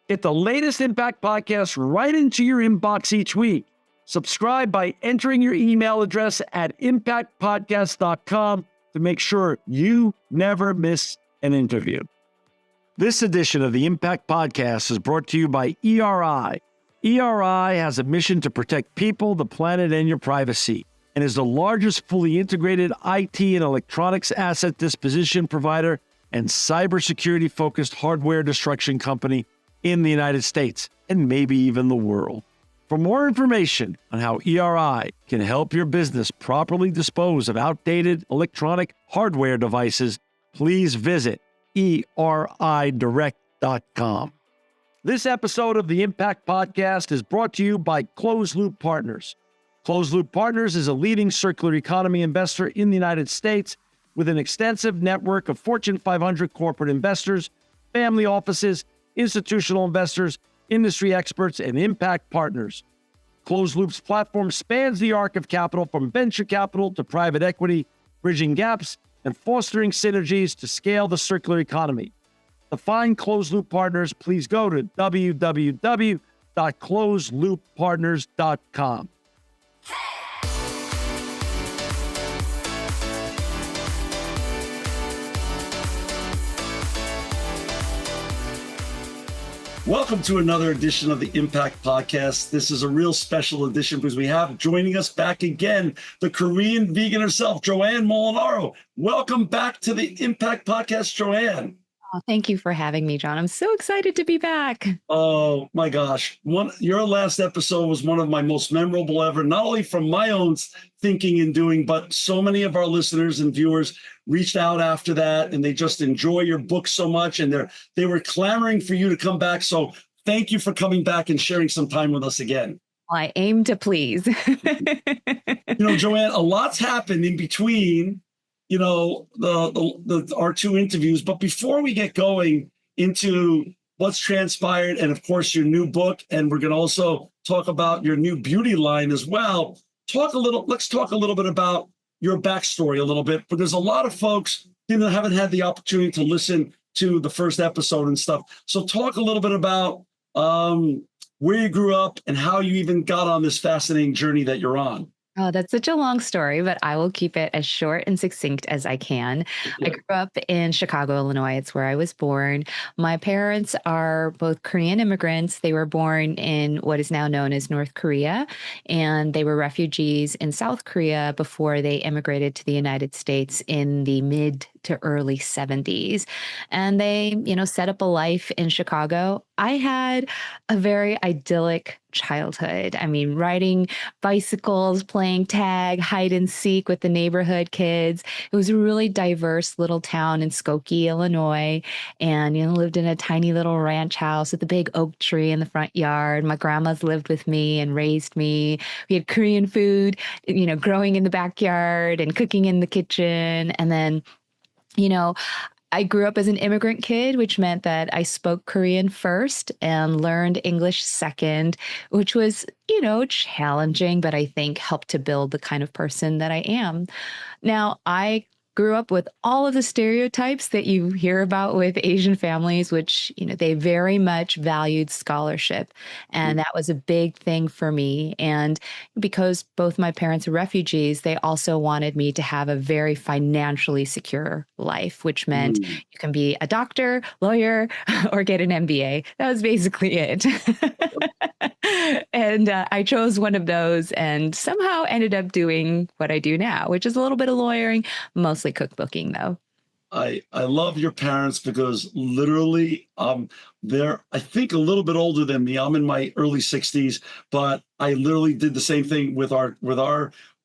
Get the latest Impact Podcast right into your inbox each week. Subscribe by entering your email address at impactpodcast.com to make sure you never miss an interview. This edition of the Impact Podcast is brought to you by ERI. ERI has a mission to protect people, the planet, and your privacy, and is the largest fully integrated IT and electronics asset disposition provider and cybersecurity-focused hardware destruction company in the United States, and maybe even the world. For more information on how ERI can help your business properly dispose of outdated electronic hardware devices, please visit eridirect.com. This episode of the Impact Podcast is brought to you by Closed Loop Partners. Closed Loop Partners is a leading circular economy investor in the United States with an extensive network of Fortune 500 corporate investors, family offices, institutional investors, industry experts, and impact partners. Closed Loop's platform spans the arc of capital from venture capital to private equity, bridging gaps and fostering synergies to scale the circular economy. To find Closed Loop Partners, please go to www.closedlooppartners.com. Welcome to another edition of the Impact Podcast. This is a real special edition because we have joining us back again, the Korean vegan herself, Joanne Molinaro. Welcome back to the Impact Podcast, Joanne. Oh, thank you for having me, John. I'm so excited to be back. Oh my gosh. Your last episode was one of my most memorable ever, not only from my own thinking and doing, but so many of our listeners and viewers reached out after that and they just enjoy your book so much and they were clamoring for you to come back. So thank you for coming back and sharing some time with us again. Well, I aim to please. Joanne, a lot's happened in between our two interviews. But before we get going into what's transpired and, of course, your new book, and we're going to also talk about your new beauty line as well, let's talk a little bit about your backstory a little bit. But there's a lot of folks that haven't had the opportunity to listen to the first episode and stuff. So talk a little bit about where you grew up and how you even got on this fascinating journey that you're on. Oh, that's such a long story, but I will keep it as short and succinct as I can. Yeah. I grew up in Chicago, Illinois. It's where I was born. My parents are both Korean immigrants. They were born in what is now known as North Korea, and they were refugees in South Korea before they immigrated to the United States in the mid to early 70s. And they, set up a life in Chicago. I had a very idyllic childhood. I mean, riding bicycles, playing tag, hide and seek with the neighborhood kids. It was a really diverse little town in Skokie, Illinois. And, lived in a tiny little ranch house with a big oak tree in the front yard. My grandma's lived with me and raised me. We had Korean food, growing in the backyard and cooking in the kitchen. And then, I grew up as an immigrant kid, which meant that I spoke Korean first and learned English second, which was, challenging, but I think helped to build the kind of person that I am. Now, I grew up with all of the stereotypes that you hear about with Asian families, which, they very much valued scholarship. And that was a big thing for me. And because both my parents are refugees, they also wanted me to have a very financially secure life, which meant you can be a doctor, lawyer, or get an MBA. That was basically it. And I chose one of those and somehow ended up doing what I do now, which is a little bit of lawyering, mostly cookbooking, though. I love your parents because literally they're, I think, a little bit older than me. I'm in my early 60s, but I literally did the same thing with our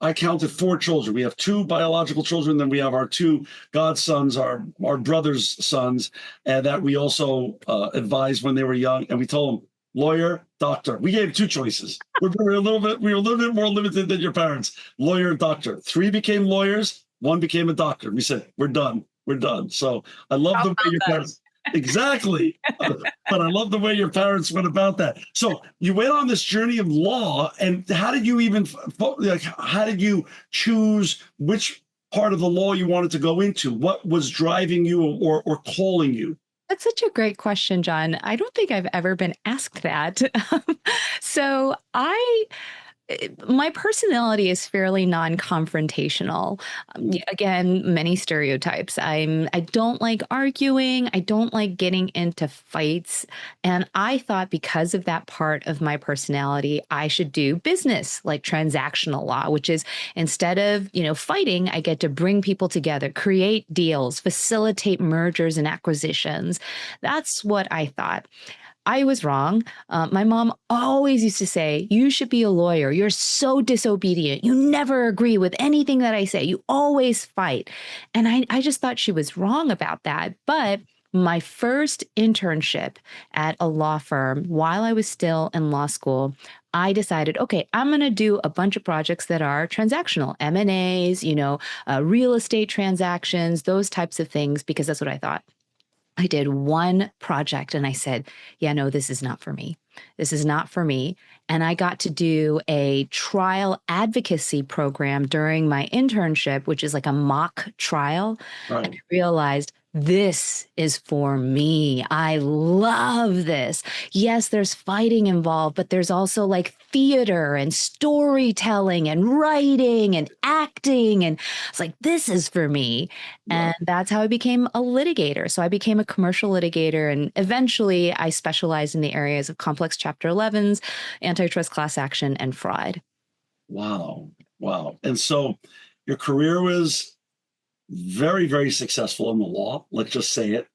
I counted 4 children. We have 2 biological children, then we have our 2 godsons, our brother's sons, and that we also advised when they were young, and we told them lawyer, doctor. We gave 2 choices. We were a little bit more limited than your parents. Lawyer, doctor. 3 became lawyers. 1 became a doctor. We said, we're done. So I love the way your parents, exactly. But I love the way your parents went about that. So you went on this journey of law, and how did you choose which part of the law you wanted to go into? What was driving you or calling you? That's such a great question, John. I don't think I've ever been asked that. So my personality is fairly non-confrontational. Mm. Again, many stereotypes. I don't like arguing. I don't like getting into fights. And I thought because of that part of my personality, I should do business like transactional law, which is instead of, fighting, I get to bring people together, create deals, facilitate mergers and acquisitions. That's what I thought. I was wrong. My mom always used to say, "You should be a lawyer. You're so disobedient. You never agree with anything that I say. You always fight." And I just thought she was wrong about that. But my first internship at a law firm while I was still in law school, I decided, okay, I'm going to do a bunch of projects that are transactional, M&As, real estate transactions, those types of things, because that's what I thought. I did one project and I said, yeah, no, this is not for me. This is not for me. And I got to do a trial advocacy program during my internship, which is like a mock trial. And I Right. realized this is for me. I love this. Yes, there's fighting involved, but there's also like theater and storytelling and writing and acting. And it's like, this is for me. Right. And that's how I became a litigator. So I became a commercial litigator. And eventually I specialized in the areas of complex Chapter 11s, antitrust class action, and fraud. Wow. Wow. And so your career was very, very successful in the law. Let's just say it.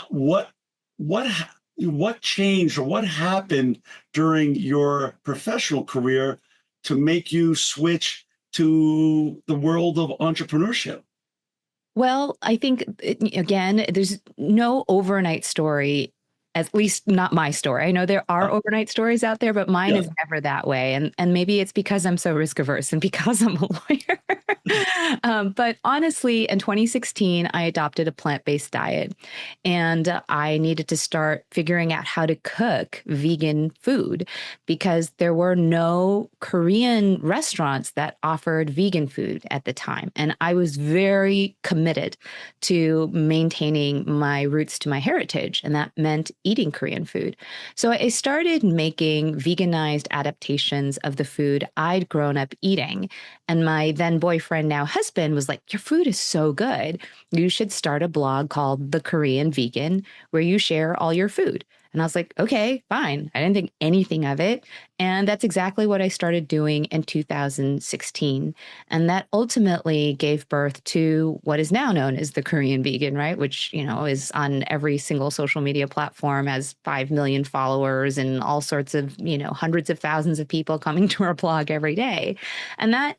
What what changed or what happened during your professional career to make you switch to the world of entrepreneurship? Well, I think, again, there's no overnight story, at least not my story. I know there are Uh, overnight stories out there, but mine yeah. is never that way. And maybe it's because I'm so risk averse and because I'm a lawyer. But honestly, in 2016, I adopted a plant-based diet and I needed to start figuring out how to cook vegan food because there were no Korean restaurants that offered vegan food at the time. And I was very committed to maintaining my roots to my heritage, and that meant eating Korean food. So I started making veganized adaptations of the food I'd grown up eating. And my then boyfriend, now husband, was like, "Your food is so good. You should start a blog called The Korean Vegan where you share all your food." And I was like, okay, fine. I didn't think anything of it. And that's exactly what I started doing in 2016. And that ultimately gave birth to what is now known as the Korean Vegan, right? Which, is on every single social media platform, has 5 million followers and all sorts of, hundreds of thousands of people coming to our blog every day. And that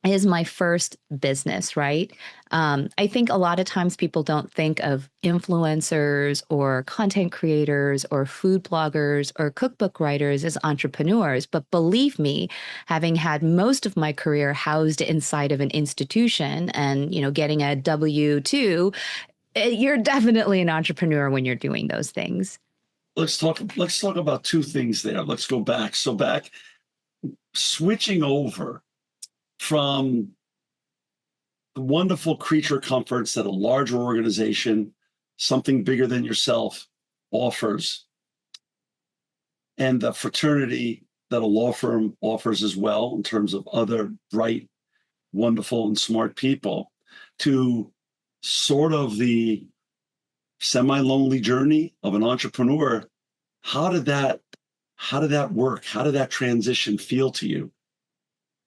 is my first business, right? I think a lot of times people don't think of influencers or content creators or food bloggers or cookbook writers as entrepreneurs. But believe me, having had most of my career housed inside of an institution and, getting a W-2, you're definitely an entrepreneur when you're doing those things. Let's talk about two things there. Let's go back. So back switching over from the wonderful creature comforts that a larger organization, something bigger than yourself, offers, and the fraternity that a law firm offers as well, in terms of other bright, wonderful, and smart people, to sort of the semi lonely journey of an entrepreneur. How did that? How did that work? How did that transition feel to you?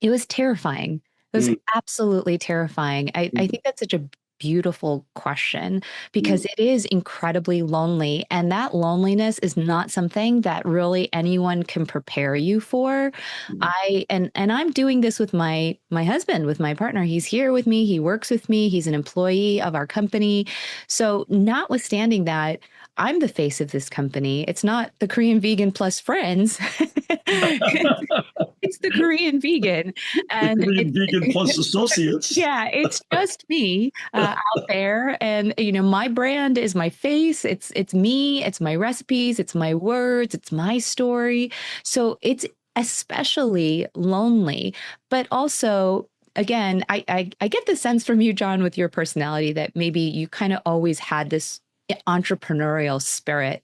It was terrifying. It was Mm, absolutely terrifying. I mm, think that's such a beautiful question because mm, it is incredibly lonely. And that loneliness is not something that really anyone can prepare you for. mm. And I'm doing this with my husband, with my partner. He's here with me, he works with me, he's an employee of our company. So notwithstanding that, I'm the face of this company. It's not the Korean Vegan Plus Friends. It's the Korean Vegan, The and Korean it's Vegan Plus Associates. yeah, it's just me out there, and my brand is my face. It's me. It's my recipes. It's my words. It's my story. So it's especially lonely, but also. Again, I get the sense from you, John, with your personality that maybe you kind of always had this entrepreneurial spirit.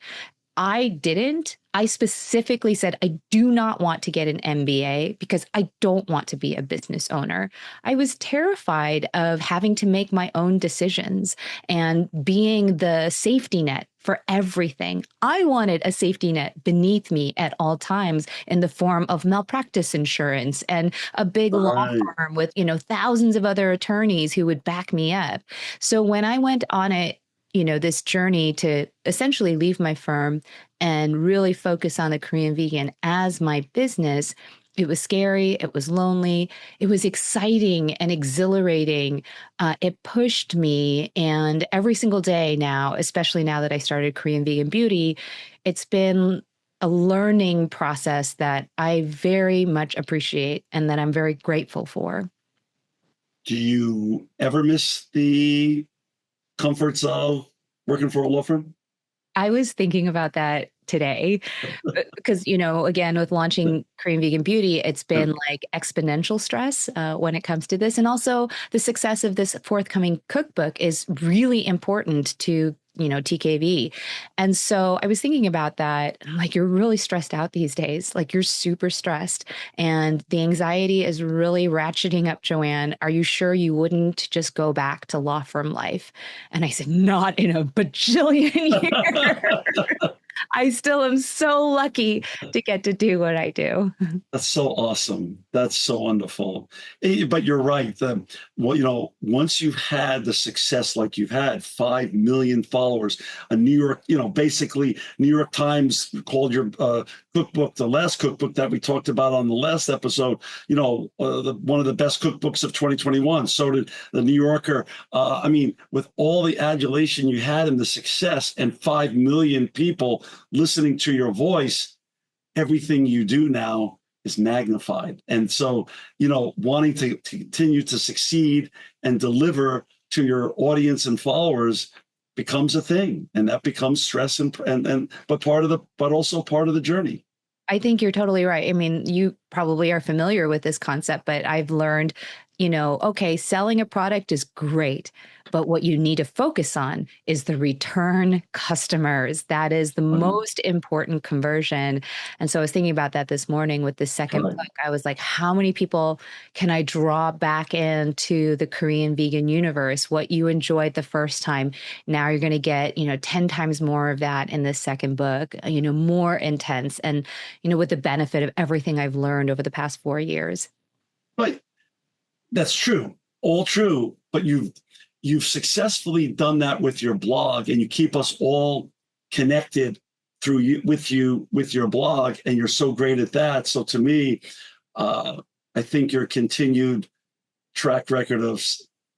I didn't. I specifically said, I do not want to get an MBA because I don't want to be a business owner. I was terrified of having to make my own decisions and being the safety net for everything. I wanted a safety net beneath me at all times in the form of malpractice insurance and a big law Right. firm with, thousands of other attorneys who would back me up. So when I went on it, this journey to essentially leave my firm and really focus on the Korean vegan as my business, it was scary. It was lonely. It was exciting and exhilarating. It pushed me. And every single day now, especially now that I started Korean Vegan Beauty, it's been a learning process that I very much appreciate and that I'm very grateful for. Do you ever miss the comforts of working for a law firm? I was thinking about that today because, again, with launching Korean Vegan Beauty, it's been like exponential stress when it comes to this. And also the success of this forthcoming cookbook is really important to TKV. And so I was thinking about that. I'm like, you're really stressed out these days. Like you're super stressed and the anxiety is really ratcheting up, Joanne. Are you sure you wouldn't just go back to law firm life? And I said, not in a bajillion years. I still am so lucky to get to do what I do. That's so awesome. That's so wonderful. But you're right. Once you've had the success like you've had, 5 million followers, a New York, basically New York Times called your cookbook, the last cookbook that we talked about on the last episode, one of the best cookbooks of 2021. So did the New Yorker. With all the adulation you had and the success and 5 million people listening to your voice, everything you do now is magnified. And so, wanting to continue to succeed and deliver to your audience and followers becomes a thing. And that becomes stress but also part of the journey. I think you're totally right. I mean, you probably are familiar with this concept, but I've learned, okay, selling a product is great, but what you need to focus on is the return customers. That is the most important conversion. And so I was thinking about that this morning with the second book. I was like, how many people can I draw back into the Korean vegan universe? What you enjoyed the first time, now you're going to get, 10 times more of that in the second book, more intense and, with the benefit of everything I've learned over the past 4 years. But that's true, all true. But you've successfully done that with your blog, and you keep us all connected with your blog, and you're so great at that. So to me, I think your continued track record of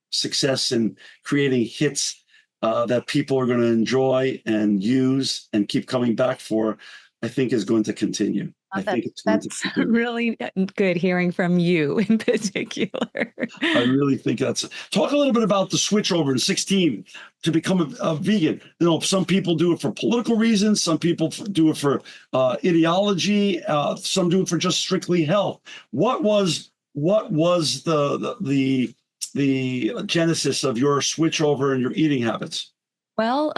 success in creating hits that people are going to enjoy and use and keep coming back for, I think is going to continue. I think it's going to continue. Really good hearing from you in particular. I really think that's. Talk a little bit about the switch over in 16 to become a vegan. Some people do it for political reasons. Some people do it for ideology. Some do it for just strictly health. What was the genesis of your switch over and your eating habits? Well,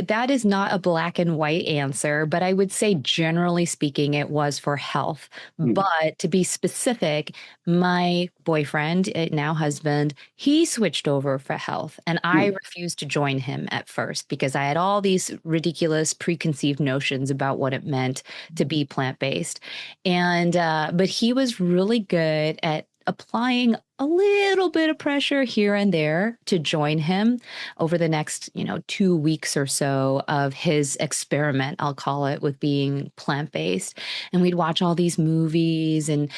that is not a black and white answer, but I would say generally speaking, it was for health. But to be specific, my boyfriend, now husband, he switched over for health. And I refused to join him at first because I had all these ridiculous preconceived notions about what it meant to be plant-based. And, but he was really good at applying a little bit of pressure here and there to join him over the next, 2 weeks or so of his experiment, I'll call it, with being plant-based. And we'd watch all these movies and,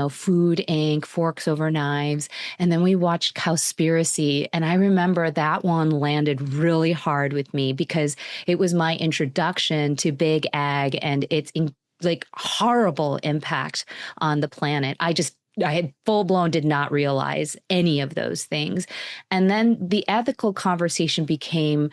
Food Inc., Forks Over Knives. And then we watched Cowspiracy. And I remember that one landed really hard with me because it was my introduction to big ag and its horrible impact on the planet. I had full blown did not realize any of those things. And then the ethical conversation became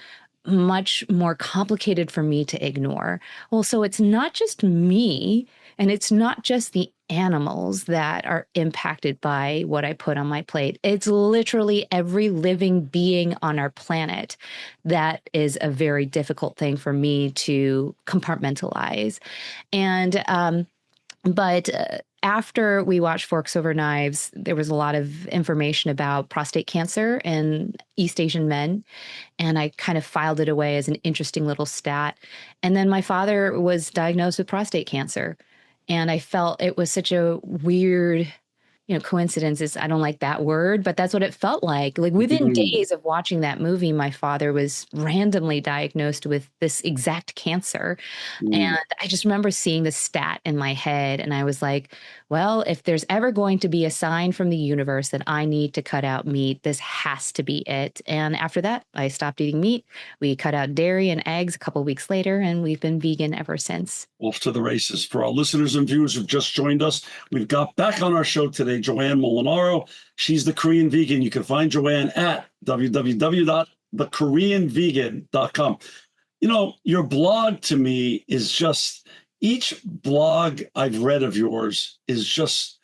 much more complicated for me to ignore. Well, so it's not just me, and it's not just the animals that are impacted by what I put on my plate. It's literally every living being on our planet. That is a very difficult thing for me to compartmentalize. And but after we watched Forks Over Knives, there was a lot of information about prostate cancer in East Asian men. And I kind of filed it away as an interesting little stat. And then my father was diagnosed with prostate cancer. And I felt it was such a weird, coincidences. I don't like that word, but that's what it felt like. Like within Mm, days of watching that movie, my father was randomly diagnosed with this exact cancer. mm. And I just remember seeing the stat in my head. And I was like, well, if there's ever going to be a sign from the universe that I need to cut out meat, this has to be it. And after that, I stopped eating meat. We cut out dairy and eggs a couple weeks later, and we've been vegan ever since. Off to the races. For our listeners and viewers who've just joined us, we've got back on our show today Joanne Molinaro. She's the Korean vegan. You can find Joanne at www.thekoreanvegan.com. Your blog to me is just, each blog I've read of yours is just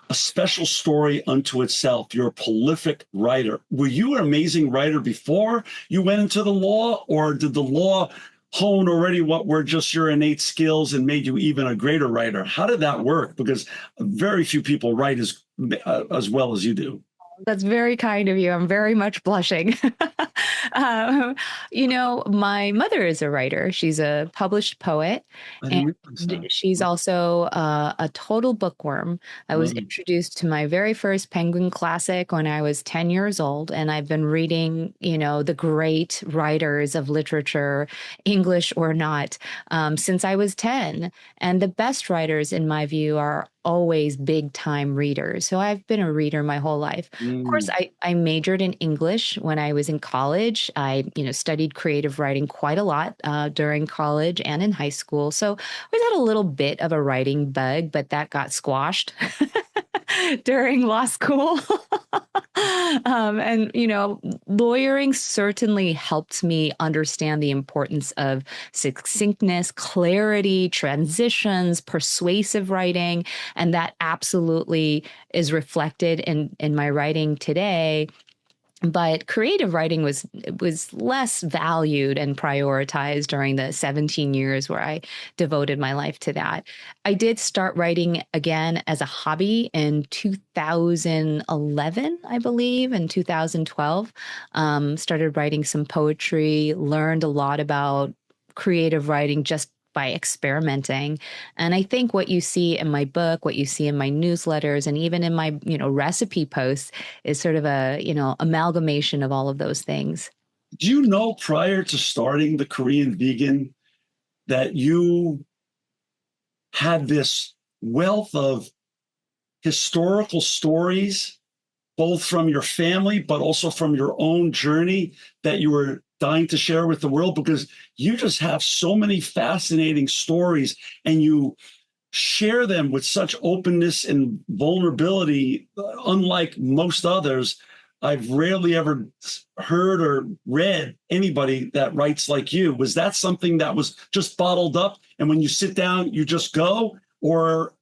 a special story unto itself. You're a prolific writer. Were you an amazing writer before you went into the law, or did the law hone already what were just your innate skills and made you even a greater writer? How did that work? Because very few people write as well as you do. That's very kind of you. I'm very much blushing. um, my mother is a writer. She's a published poet, I and didn't realize that. she's also a total bookworm. I was Wow. introduced to my very first Penguin classic when I was 10 years old, and I've been reading, the great writers of literature, English or not, since I was 10. And the best writers, in my view, are always big time readers. So I've been a reader my whole life. Of course, Mm, I majored in English when I was in college. I, studied creative writing quite a lot during college and in high school. So I had a little bit of a writing bug, but that got squashed during law school. And, lawyering certainly helped me understand the importance of succinctness, clarity, transitions, persuasive writing. And that absolutely is reflected in my writing today. But creative writing was less valued and prioritized during the 17 years where I devoted my life to that. I did start writing again as a hobby in 2011, I believe, and 2012. Started writing some poetry, learned a lot about creative writing just by experimenting. And I think what you see in my book, what you see in my newsletters, and even in my, recipe posts is sort of a, amalgamation of all of those things. do you know, prior to starting the Korean vegan, that you had this wealth of historical stories, both from your family, but also from your own journey, that you were dying to share with the world? Because you just have so many fascinating stories, and you share them with such openness and vulnerability, unlike most others. I've rarely ever heard or read anybody that writes like you. Was that something that was just bottled up, and when you sit down, you just go? Or,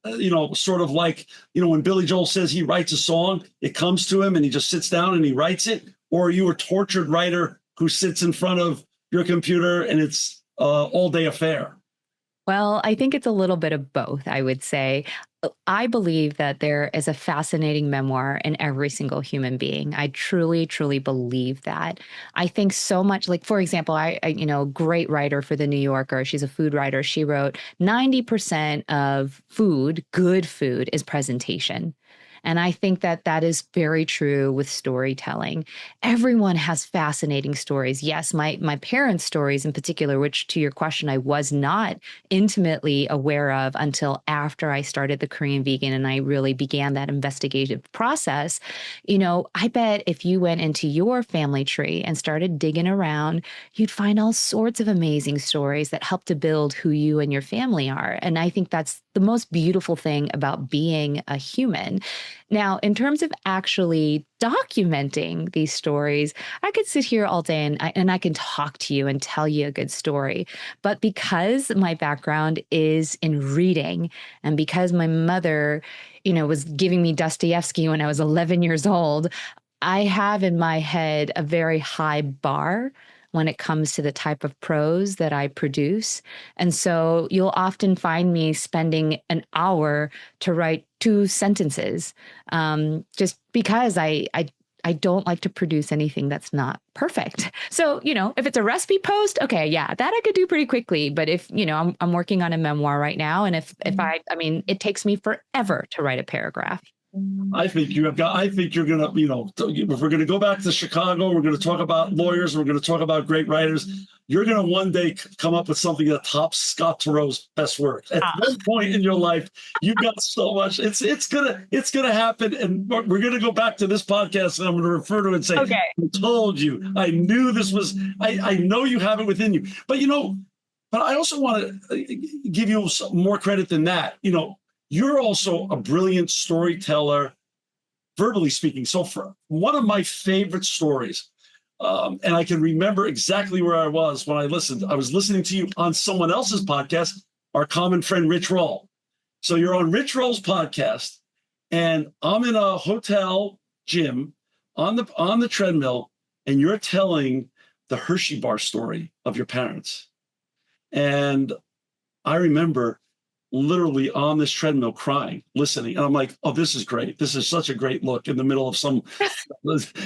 sort of like, when Billy Joel says he writes a song, it comes to him and he just sits down and he writes it? Or are you a tortured writer who sits in front of your computer and it's all day affair? Well, I think it's a little bit of both, I would say. I believe that there is a fascinating memoir in every single human being. I truly, truly believe that. I think so much, like, for example, great writer for the New Yorker, she's a food writer. She wrote 90% of food, good food, is presentation. And I think that that is very true with storytelling. Everyone has fascinating stories. Yes, my parents' stories in particular, which to your question, I was not intimately aware of until after I started the Korean vegan and I really began that investigative process. I bet if you went into your family tree and started digging around, you'd find all sorts of amazing stories that help to build who you and your family are. And I think that's the most beautiful thing about being a human. Now, in terms of actually documenting these stories, I could sit here all day and I can talk to you and tell you a good story. But because my background is in reading, and because my mother, was giving me Dostoevsky when I was 11 years old, I have in my head a very high bar when it comes to the type of prose that I produce. And so you'll often find me spending an hour to write two sentences, just because I don't like to produce anything that's not perfect. So, if it's a recipe post, okay, yeah, that I could do pretty quickly. But if, I'm working on a memoir right now, and if I mean, it takes me forever to write a paragraph. I think you have got. I think you're gonna. If we're gonna go back to Chicago, we're gonna talk about lawyers. We're gonna talk about great writers. You're gonna one day come up with something that tops Scott Turow's best work. At one point in your life, you've got so much. It's gonna happen, and we're gonna go back to this podcast, and I'm gonna refer to it and say, Okay. "I told you. I knew this was. I know you have it within you." But I also want to give you some more credit than that. You're also a brilliant storyteller, verbally speaking. So, for one of my favorite stories, and I can remember exactly where I was when I listened. I was listening to you on someone else's podcast, our common friend Rich Roll. So you're on Rich Roll's podcast, and I'm in a hotel gym on the treadmill, and you're telling the Hershey bar story of your parents. And I remember literally on this treadmill crying, listening. And I'm like, oh, this is great. This is such a great look in the middle of some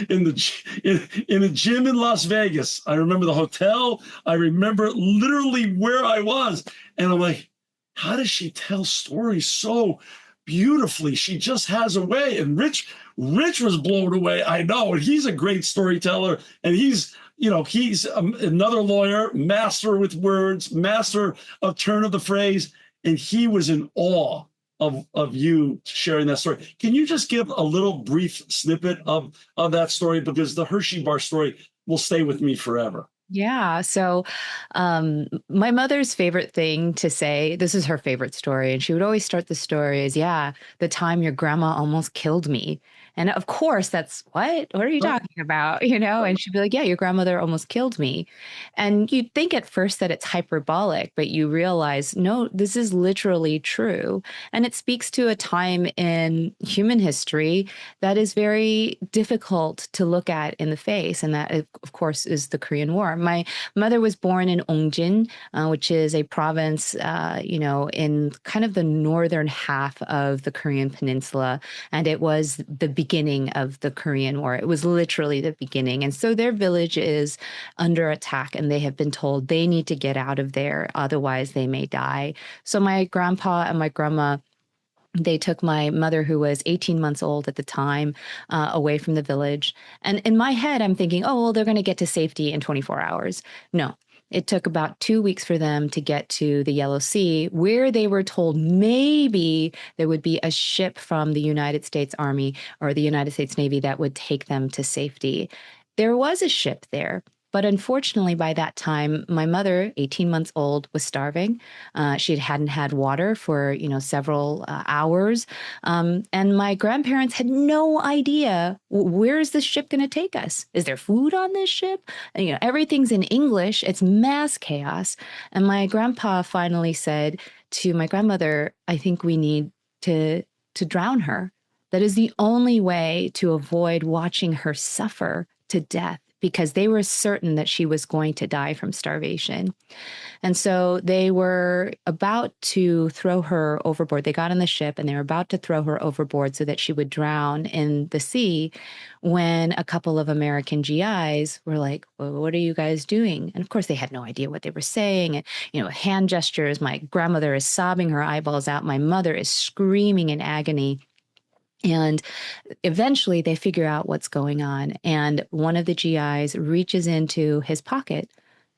in a gym in Las Vegas. I remember the hotel. I remember literally where I was. And I'm like, how does she tell stories so beautifully? She just has a way. And Rich was blown away. I know. And he's a great storyteller. And he's another lawyer, master with words, master of turn of the phrase. And he was in awe of you sharing that story. Can you just give a little brief snippet of that story? Because the Hershey bar story will stay with me forever. Yeah. So, my mother's favorite thing to say, this is her favorite story. And she would always start the story as, yeah, the time your grandma almost killed me. And of course, that's what are you talking about? And she'd be like, yeah, your grandmother almost killed me. And you'd think at first that it's hyperbolic, but you realize, no, this is literally true. And it speaks to a time in human history that is very difficult to look at in the face. And that, of course, is the Korean War. My mother was born in Ongjin, which is a province, in kind of the northern half of the Korean peninsula. And it was the beginning of the Korean War. It was literally the beginning. And so their village is under attack, and they have been told they need to get out of there, otherwise they may die. So my grandpa and my grandma, they took my mother, who was 18 months old at the time, away from the village. And in my head, I'm thinking, oh, well, they're going to get to safety in 24 hours. No, it took about 2 weeks for them to get to the Yellow Sea, where they were told maybe there would be a ship from the United States Army or the United States Navy that would take them to safety. There was a ship there. But unfortunately, by that time, my mother, 18 months old, was starving. She hadn't had water for, several hours. And my grandparents had no idea, where is this ship going to take us? Is there food on this ship? And, everything's in English. It's mass chaos. And my grandpa finally said to my grandmother, I think we need to drown her. That is the only way to avoid watching her suffer to death, because they were certain that she was going to die from starvation. And so they were about to throw her overboard. They got on the ship and they were about to throw her overboard so that she would drown in the sea, when a couple of American GIs were like, well, what are you guys doing? And of course, they had no idea what they were saying. And, hand gestures. My grandmother is sobbing her eyeballs out. My mother is screaming in agony. And eventually they figure out what's going on. And one of the GIs reaches into his pocket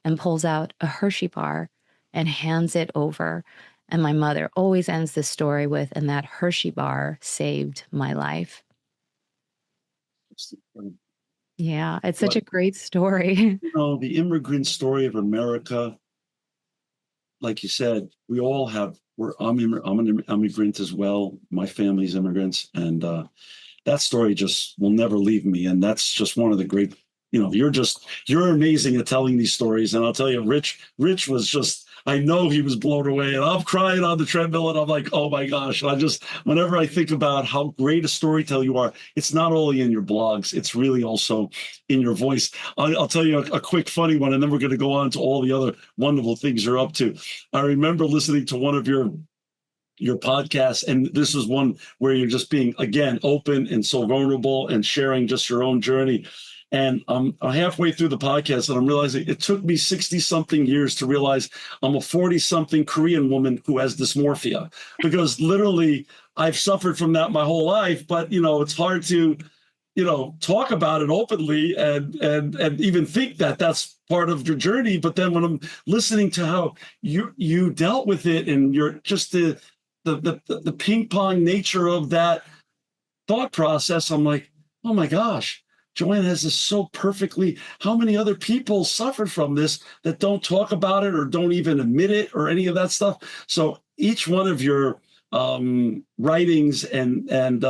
and pulls out a Hershey bar and hands it over. And my mother always ends this story with, and that Hershey bar saved my life. Yeah, it's such a great story. The immigrant story of America like you said, we all have. I'm an immigrant as well. My family's immigrants, and that story just will never leave me. And that's just one of the great. You're amazing at telling these stories. And I'll tell you, Rich was just. I know he was blown away, and I'm crying on the treadmill, and I'm like, oh my gosh! And whenever I think about how great a storyteller you are, it's not only in your blogs, it's really also in your voice. I'll tell you a quick funny one, and then we're going to go on to all the other wonderful things you're up to. I remember listening to one of your podcasts, and this is one where you're just being, again, open and so vulnerable and sharing just your own journey. And I'm halfway through the podcast, and I'm realizing it took me 60 something years to realize I'm a 40 something Korean woman who has dysmorphia, because literally I've suffered from that my whole life. But it's hard to talk about it openly and even think that that's part of your journey. But then when I'm listening to how you dealt with it, and you're just the ping pong nature of that thought process, I'm like, oh my gosh, Joanne has this so perfectly. How many other people suffer from this that don't talk about it or don't even admit it or any of that stuff? So each one of your writings and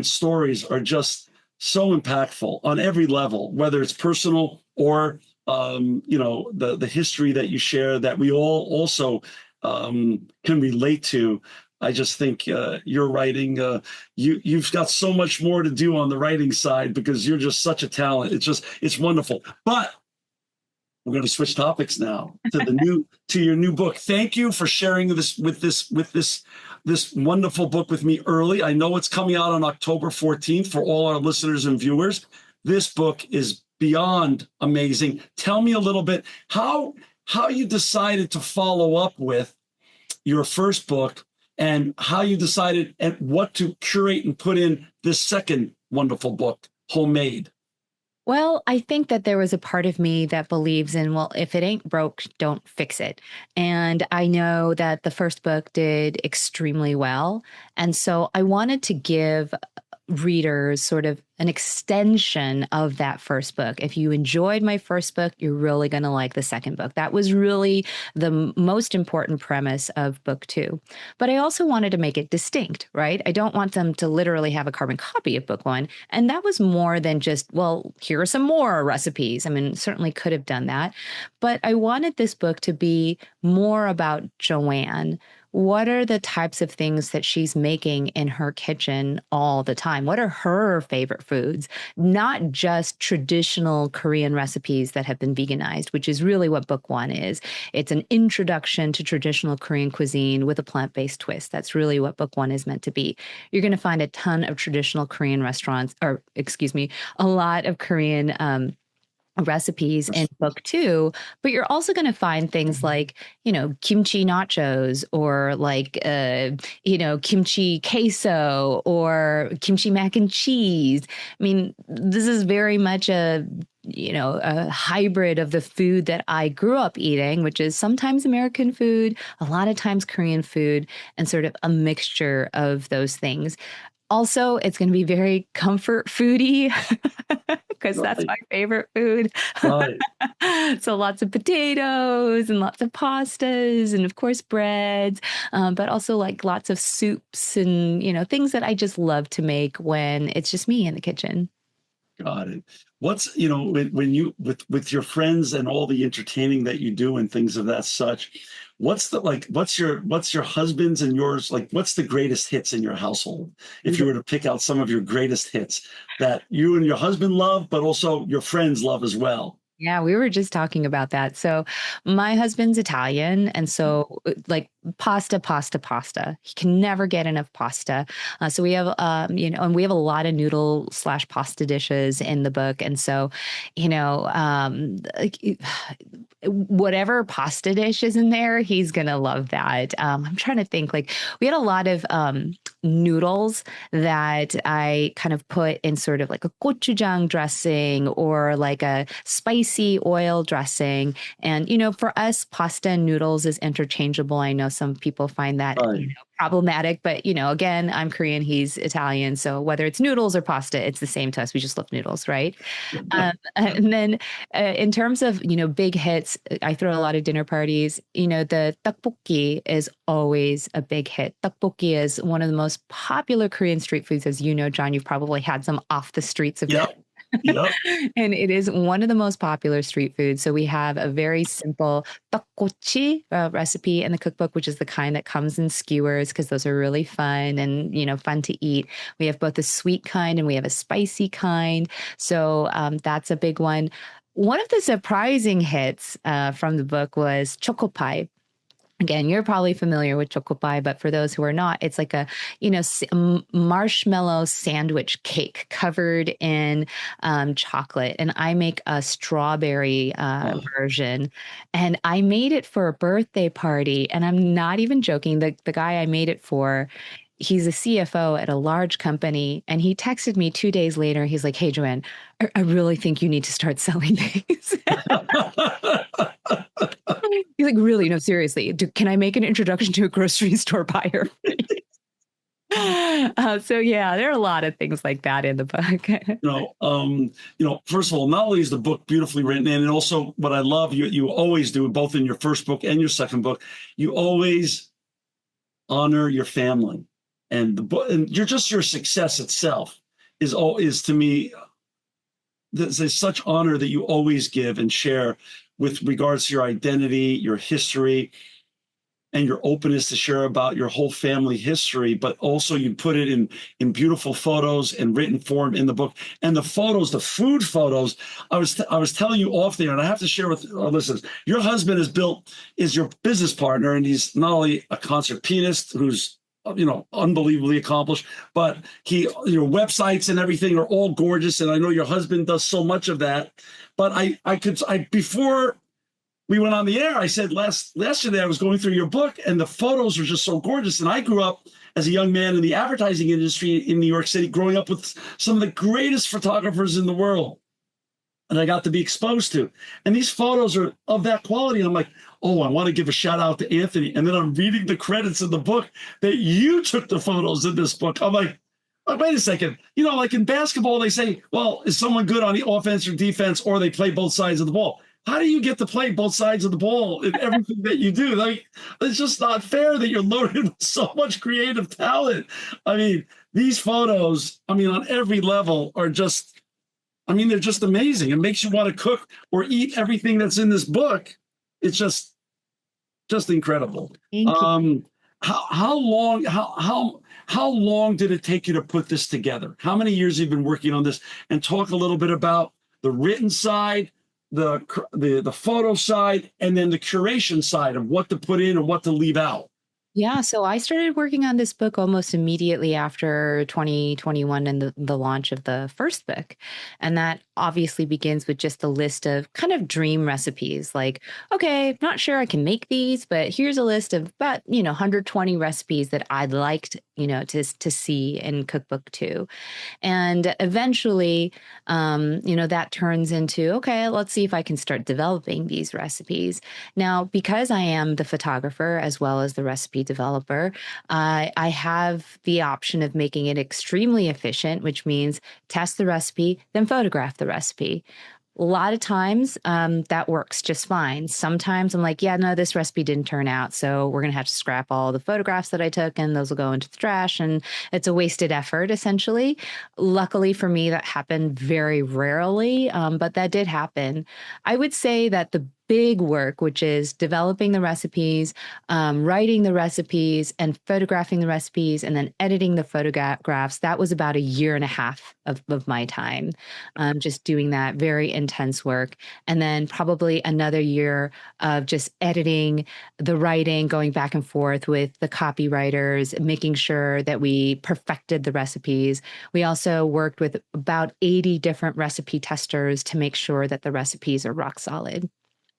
stories are just so impactful on every level, whether it's personal or the history that you share that we all also can relate to. I just think your writing, you've got so much more to do on the writing side, because you're just such a talent. It's wonderful. But we're going to switch topics now to your new book. Thank you for sharing this wonderful book with me early. I know it's coming out on October 14th for all our listeners and viewers. This book is beyond amazing. Tell me a little bit how you decided to follow up with your first book, and how you decided and what to curate and put in this second wonderful book, Homemade. Well, I think that there was a part of me that believes in, well, if it ain't broke, don't fix it. And I know that the first book did extremely well. And so I wanted to give readers sort of an extension of that first book. If you enjoyed my first book, you're really going to like the second book. That was really the most important premise of book two. But I also wanted to make it distinct, right? I don't want them to literally have a carbon copy of book one. And that was more than just, well, here are some more recipes. I mean, certainly could have done that. But I wanted this book to be more about Joanne. What are the types of things that she's making in her kitchen all the time? What are her favorite foods? Not just traditional Korean recipes that have been veganized, which is really what book one is. It's an introduction to traditional Korean cuisine with a plant-based twist. That's really what book one is meant to be. You're going to find a ton of traditional Korean restaurants, or excuse me, a lot of Korean recipes in book two, but you're also going to find things like, kimchi nachos, or like, kimchi queso, or kimchi mac and cheese. I mean, this is very much a hybrid of the food that I grew up eating, which is sometimes American food, a lot of times Korean food, and sort of a mixture of those things. Also, it's going to be very comfort foody because that's my favorite food. Right. So lots of potatoes and lots of pastas and, of course, breads, but also like lots of soups and, things that I just love to make when it's just me in the kitchen. Got it. What's, when you with your friends and all the entertaining that you do and things of that such, what's your husband's and yours, like, what's the greatest hits in your household? If you were to pick out some of your greatest hits that you and your husband love, but also your friends love as well. Yeah, we were just talking about that. So my husband's Italian, and so like pasta, pasta, pasta. He can never get enough pasta. So we have, and we have a lot of noodle / pasta dishes in the book. And so, whatever pasta dish is in there, he's going to love that. I'm trying to think, like, we had a lot of noodles that I kind of put in sort of like a gochujang dressing or like a spicy oil dressing. And, for us, pasta and noodles is interchangeable. I know some people find that, Right. problematic, but again, I'm Korean, he's Italian, so whether it's noodles or pasta, it's the same to us. We just love noodles, right? And then in terms of big hits, I throw a lot of dinner parties. The tteokbokki is always a big hit. Tteokbokki is one of the most popular Korean street foods, as you know, John. You've probably had some off the streets of Korea. Yep. Yep. And it is one of the most popular street foods. So we have a very simple tteokgochi recipe in the cookbook, which is the kind that comes in skewers because those are really fun and fun to eat. We have both a sweet kind and we have a spicy kind. So that's a big one. One of the surprising hits from the book was choco pie. Again, you're probably familiar with choco pie, but for those who are not, it's like a marshmallow sandwich cake covered in chocolate, and I make a strawberry version, and I made it for a birthday party, and I'm not even joking. The guy I made it for, he's a CFO at a large company, and he texted me 2 days later. He's like, "Hey, Joanne, I really think you need to start selling these." He's like, "Really? No, seriously. Can I make an introduction to a grocery store buyer?" So yeah, there are a lot of things like that in the book. First of all, not only is the book beautifully written, and also what I love, you always do, both in your first book and your second book, you always honor your family, and the book, and your success itself is to me, there's such honor that you always give and share with regards to your identity, your history, and your openness to share about your whole family history, but also you put it in beautiful photos and written form in the book. And the photos, the food photos, I was telling you off there, and I have to share with our listeners, your husband is your business partner, and he's not only a concert pianist who's unbelievably accomplished, but your websites and everything are all gorgeous. And I know your husband does so much of that. But I before we went on the air, I said yesterday I was going through your book, and the photos were just so gorgeous. And I grew up as a young man in the advertising industry in New York City, growing up with some of the greatest photographers in the world, and I got to be exposed to. And these photos are of that quality. And I'm like, oh, I want to give a shout out to Anthony. And then I'm reading the credits in the book that you took the photos in this book. I'm like, oh, wait a second. Like in basketball, they say, well, is someone good on the offense or defense, or they play both sides of the ball? How do you get to play both sides of the ball in everything that you do? Like, it's just not fair that you're loaded with so much creative talent. I mean, these photos, on every level are just, they're just amazing. It makes you want to cook or eat everything that's in this book. It's just incredible. Thank you. How long did it take you to put this together? How many years have you been working on this? And talk a little bit about the written side, the photo side, and then the curation side of what to put in and what to leave out. Yeah, so I started working on this book almost immediately after 2021 and the launch of the first book. And that obviously begins with just a list of kind of dream recipes. Like, okay, not sure I can make these, but here's a list of about, 120 recipes that I'd like to see in cookbook 2. And eventually, that turns into, okay, let's see if I can start developing these recipes. Now, because I am the photographer as well as the recipe developer, I have the option of making it extremely efficient, which means test the recipe, then photograph the recipe. A lot of times that works just fine. Sometimes I'm like, yeah, no, this recipe didn't turn out. So we're going to have to scrap all the photographs that I took and those will go into the trash. And it's a wasted effort, essentially. Luckily for me, that happened very rarely, but that did happen. I would say that the big work, which is developing the recipes, writing the recipes, and photographing the recipes, and then editing the photographs. That was about a year and a half of my time, just doing that very intense work. And then probably another year of just editing the writing, going back and forth with the copywriters, making sure that we perfected the recipes. We also worked with about 80 different recipe testers to make sure that the recipes are rock solid.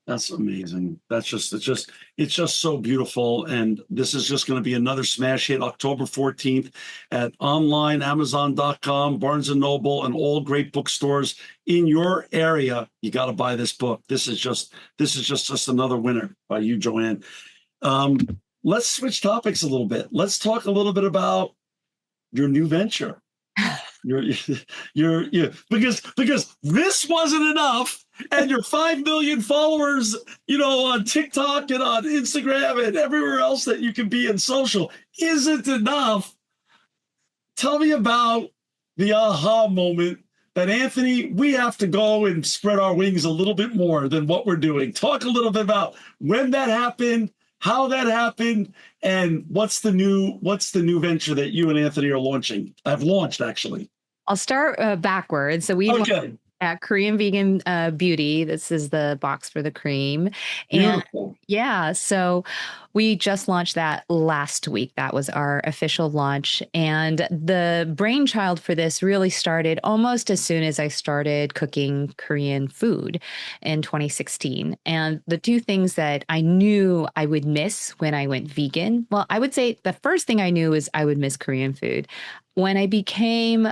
That's amazing. It's just so beautiful. And this is just going to be another smash hit October 14th at online, Amazon.com, Barnes and Noble, and all great bookstores in your area. You got to buy this book. This is just another winner by you, Joanne. let's switch topics a little bit. Let's talk a little bit about your new venture. You're, because this wasn't enough, and your 5 million followers, on TikTok and on Instagram and everywhere else that you can be in social isn't enough. Tell me about the aha moment that, Anthony, we have to go and spread our wings a little bit more than what we're doing. Talk a little bit about when that happened, how that happened, and what's the new venture that you and Anthony are launching. I've launched, actually. I'll start backwards. So Okay. At Korean Vegan Beauty. This is the box for the cream. And Beautiful. yeah, so we just launched that last week. That was our official launch. And the brainchild for this really started almost as soon as I started cooking Korean food in 2016. And the two things that I knew I would miss when I went vegan, well, I would say the first thing I knew is I would miss Korean food. When I became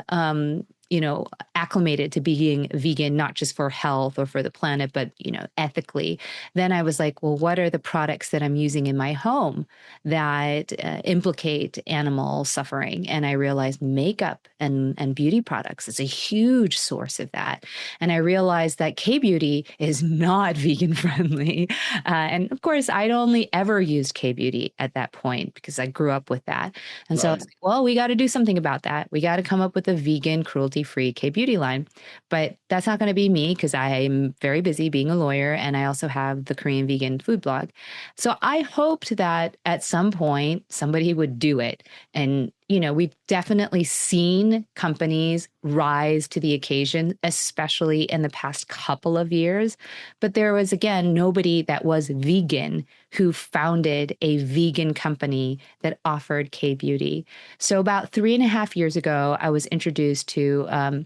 acclimated to being vegan, not just for health or for the planet, but, ethically, then I was like, well, what are the products that I'm using in my home that implicate animal suffering? And I realized makeup and beauty products is a huge source of that. And I realized that K-beauty is not vegan friendly. And of course, I'd only ever used K-beauty at that point because I grew up with that. And so I was like, well, we got to do something about that. We got to come up with a vegan, cruelty-free K-beauty line. But that's not going to be me because I'm very busy being a lawyer, and I also have the Korean vegan food blog. So I hoped that at some point somebody would do it. And we've definitely seen companies rise to the occasion, especially in the past couple of years. But there was, again, nobody that was vegan who founded a vegan company that offered K-beauty. So about 3.5 years ago, I was introduced to,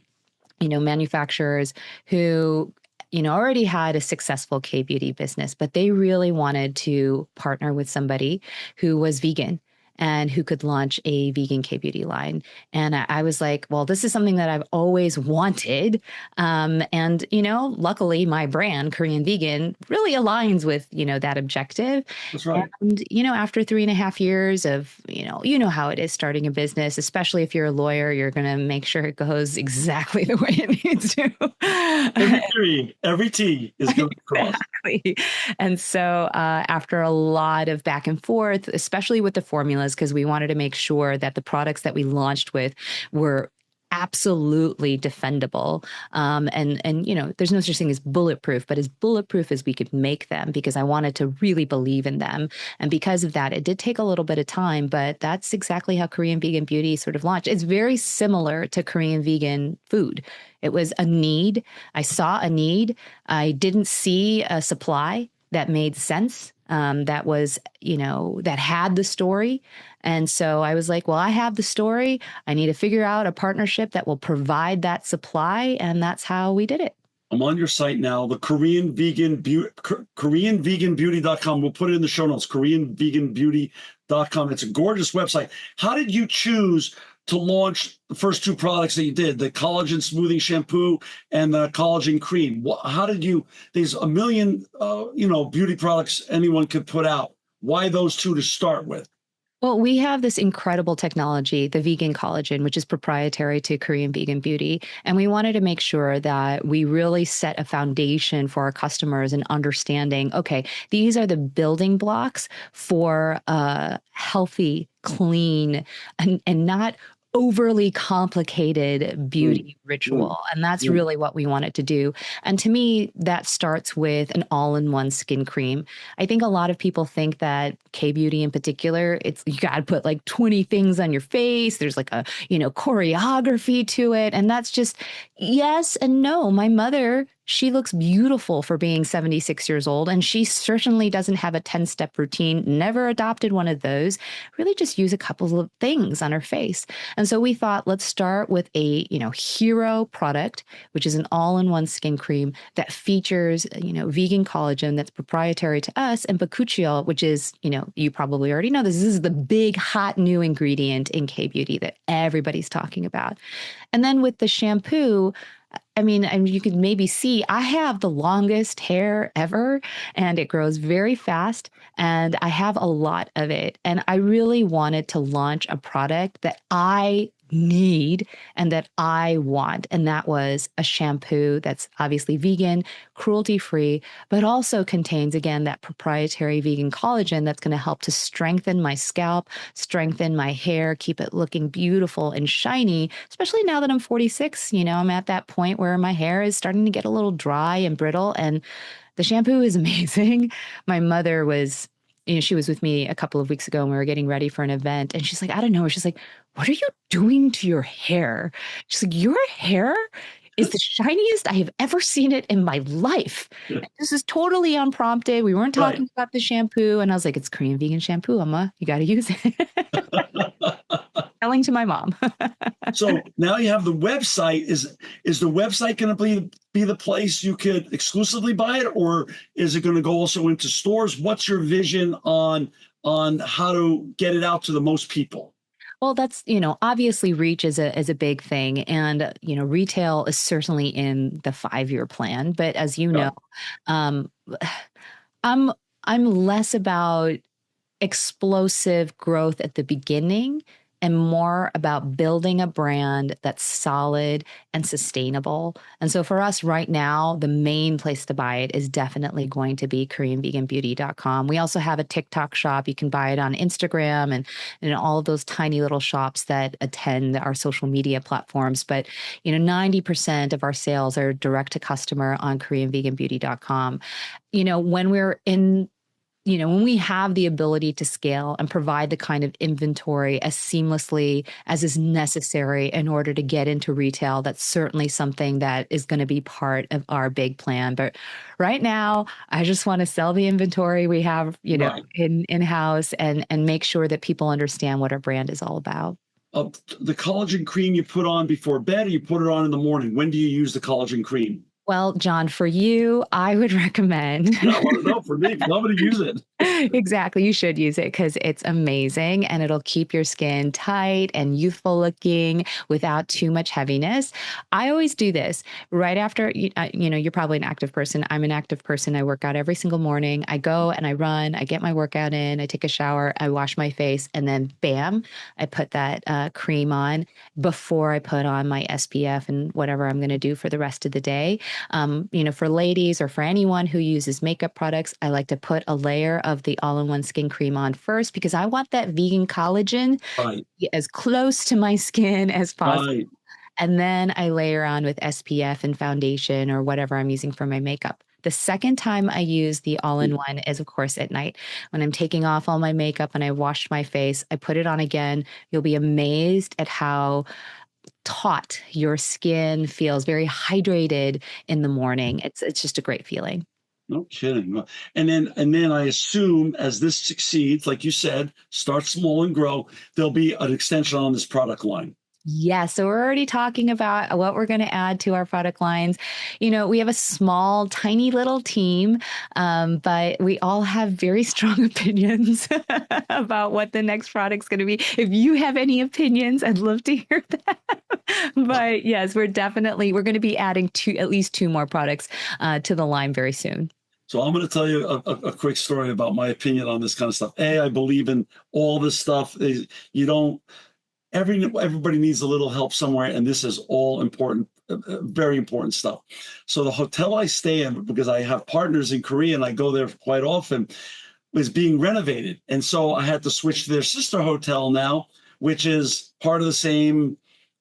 manufacturers who already had a successful K-beauty business, but they really wanted to partner with somebody who was vegan and who could launch a vegan K-beauty line. And I was like, well, this is something that I've always wanted. And, luckily my brand, Korean Vegan, really aligns with, that objective. That's right. And, after 3.5 years of, how it is starting a business, especially if you're a lawyer, you're going to make sure it goes exactly the way it needs to. Every T is going to cross. Exactly. And so after a lot of back and forth, especially with the formulas, because we wanted to make sure that the products that we launched with were absolutely defendable. And there's no such thing as bulletproof, but as bulletproof as we could make them, because I wanted to really believe in them. And because of that, it did take a little bit of time, but that's exactly how Korean Vegan Beauty sort of launched. It's very similar to Korean vegan food. It was a need. I saw a need. I didn't see a supply that made sense, that was, that had the story. And so I was like, well, I have the story. I need to figure out a partnership that will provide that supply. And that's how we did it. I'm on your site now, the Korean Vegan Beauty, KoreanVeganBeauty.com. We'll put it in the show notes, KoreanVeganBeauty.com. It's a gorgeous website. How did you choose to launch the first two products that you did, the collagen smoothing shampoo and the collagen cream? How did you, there's a million, beauty products anyone could put out. Why those two to start with? Well, we have this incredible technology, the vegan collagen, which is proprietary to Korean Vegan Beauty. And we wanted to make sure that we really set a foundation for our customers and understanding, okay, these are the building blocks for a healthy, clean, and not overly complicated beauty ritual. And that's really what we wanted to do. And to me, that starts with an all-in-one skin cream. I think a lot of people think that K-beauty in particular, it's you got to put like 20 things on your face. There's like a, choreography to it. And that's just yes and no. My mother, she looks beautiful for being 76 years old, and she certainly doesn't have a 10-step routine, never adopted one of those, really just use a couple of things on her face. And so we thought, let's start with a, hero product, which is an all-in-one skin cream that features, vegan collagen that's proprietary to us, and bakuchiol, which is, you probably already know this. This is the big, hot new ingredient in K-beauty that everybody's talking about. And then with the shampoo, I mean, you could maybe see I have the longest hair ever, and it grows very fast, and I have a lot of it. And I really wanted to launch a product that I need and that I want. And that was a shampoo that's obviously vegan, cruelty free, but also contains, again, that proprietary vegan collagen that's going to help to strengthen my scalp, strengthen my hair, keep it looking beautiful and shiny, especially now that I'm 46. I'm at that point where my hair is starting to get a little dry and brittle, and the shampoo is amazing. My mother was, she was with me a couple of weeks ago and we were getting ready for an event. And she's like, I don't know. She's like, what are you doing to your hair? She's like, your hair is the shiniest I have ever seen it in my life. Yeah. This is totally unprompted. We weren't Right. talking about the shampoo. And I was like, it's Korean vegan shampoo, Emma. You got to use it. Telling to my mom. So now you have the website. Is the website going to be the place you could exclusively buy it, or is it going to go also into stores? What's your vision on how to get it out to the most people? Well, that's, obviously reach is a big thing. And, retail is certainly in the 5-year plan. But as you Yeah. know, um, I'm I'm less about explosive growth at the beginning and more about building a brand that's solid and sustainable. And so for us right now, the main place to buy it is definitely going to be KoreanVeganBeauty.com. We also have a TikTok shop. You can buy it on Instagram and all of those tiny little shops that attend our social media platforms. But 90% of our sales are direct to customer on KoreanVeganBeauty.com. When we're in when we have the ability to scale and provide the kind of inventory as seamlessly as is necessary in order to get into retail, that's certainly something that is going to be part of our big plan. But right now, I just want to sell the inventory we have, Right. in-house and make sure that people understand what our brand is all about. The collagen cream you put on before bed, or you put it on in the morning? When do you use the collagen cream? Well, John, for you, I would recommend. Yeah, I want to know for me, because I'm going to use it. Exactly. You should use it because it's amazing and it'll keep your skin tight and youthful looking without too much heaviness. I always do this right after, you're probably an active person. I'm an active person. I work out every single morning. I go and I run, I get my workout in, I take a shower, I wash my face, and then bam, I put that cream on before I put on my SPF and whatever I'm going to do for the rest of the day. For ladies or for anyone who uses makeup products, I like to put a layer of the all-in-one skin cream on first because I want that vegan collagen Right. as close to my skin as possible. Right. And then I layer on with SPF and foundation or whatever I'm using for my makeup. The second time I use the all-in-one is, of course, at night when I'm taking off all my makeup and I washed my face. I put it on again. You'll be amazed at how taut your skin feels, very hydrated in the morning. It's just a great feeling. No kidding. And then I assume as this succeeds, like you said, start small and grow, there'll be an extension on this product line. Yeah, so we're already talking about what we're going to add to our product lines. We have a small, tiny little team, but we all have very strong opinions about what the next product's going to be. If you have any opinions, I'd love to hear that. But yes, we're going to be adding at least 2 more products to the line very soon. So I'm going to tell you a quick story about my opinion on this kind of stuff. I believe in all this stuff. You don't. Everybody needs a little help somewhere, and this is all important, very important stuff. So the hotel I stay in, because I have partners in Korea and I go there quite often, was being renovated, and so I had to switch to their sister hotel now, which is part of the same,